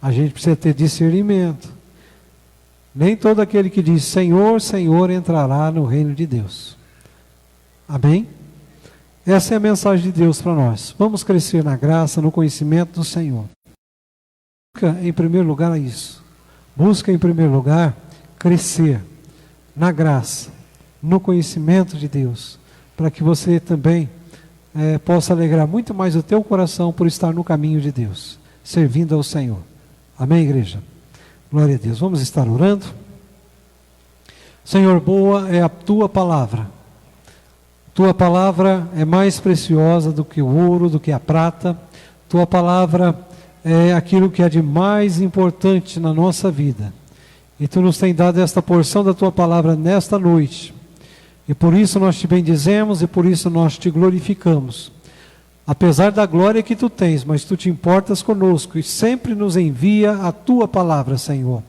A gente precisa ter discernimento. Nem todo aquele que diz Senhor, Senhor entrará no reino de Deus. Amém? Essa é a mensagem de Deus para nós. Vamos crescer na graça, no conhecimento do Senhor. Busca em primeiro lugar isso. Busca em primeiro lugar crescer na graça, no conhecimento de Deus, para que você também possa alegrar muito mais o teu coração por estar no caminho de Deus, servindo ao Senhor. Amém, igreja? Glória a Deus. Vamos estar orando. Senhor, boa é a tua palavra. Tua palavra é mais preciosa do que o ouro, do que a prata. Tua palavra é aquilo que é de mais importante na nossa vida. E tu nos tem dado esta porção da tua palavra nesta noite. E por isso nós te bendizemos e por isso nós te glorificamos. Apesar da glória que tu tens, mas tu te importas conosco e sempre nos envia a tua palavra, Senhor.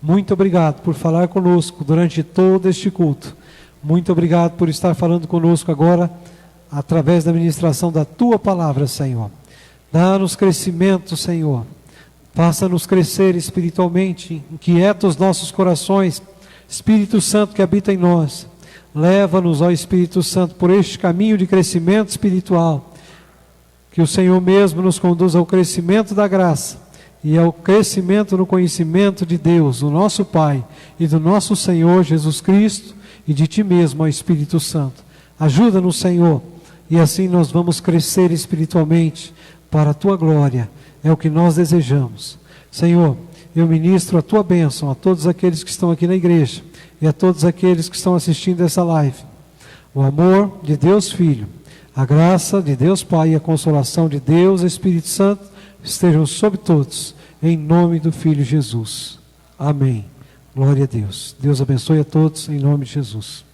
Muito obrigado por falar conosco durante todo este culto. Muito obrigado por estar falando conosco agora, através da ministração da tua palavra, Senhor. Dá-nos crescimento, Senhor. Faça-nos crescer espiritualmente, inquieta os nossos corações. Espírito Santo que habita em nós, leva-nos, ó Espírito Santo, por este caminho de crescimento espiritual. Que o Senhor mesmo nos conduza ao crescimento da graça e ao crescimento no conhecimento de Deus, o nosso Pai, e do nosso Senhor Jesus Cristo, e de Ti mesmo, ó Espírito Santo. Ajuda-nos, Senhor, e assim nós vamos crescer espiritualmente para a Tua glória. É o que nós desejamos. Senhor, eu ministro a Tua bênção a todos aqueles que estão aqui na igreja e a todos aqueles que estão assistindo essa live. O amor de Deus Filho, a graça de Deus Pai e a consolação de Deus Espírito Santo estejam sobre todos, em nome do Filho Jesus. Amém. Glória a Deus. Deus abençoe a todos, em nome de Jesus.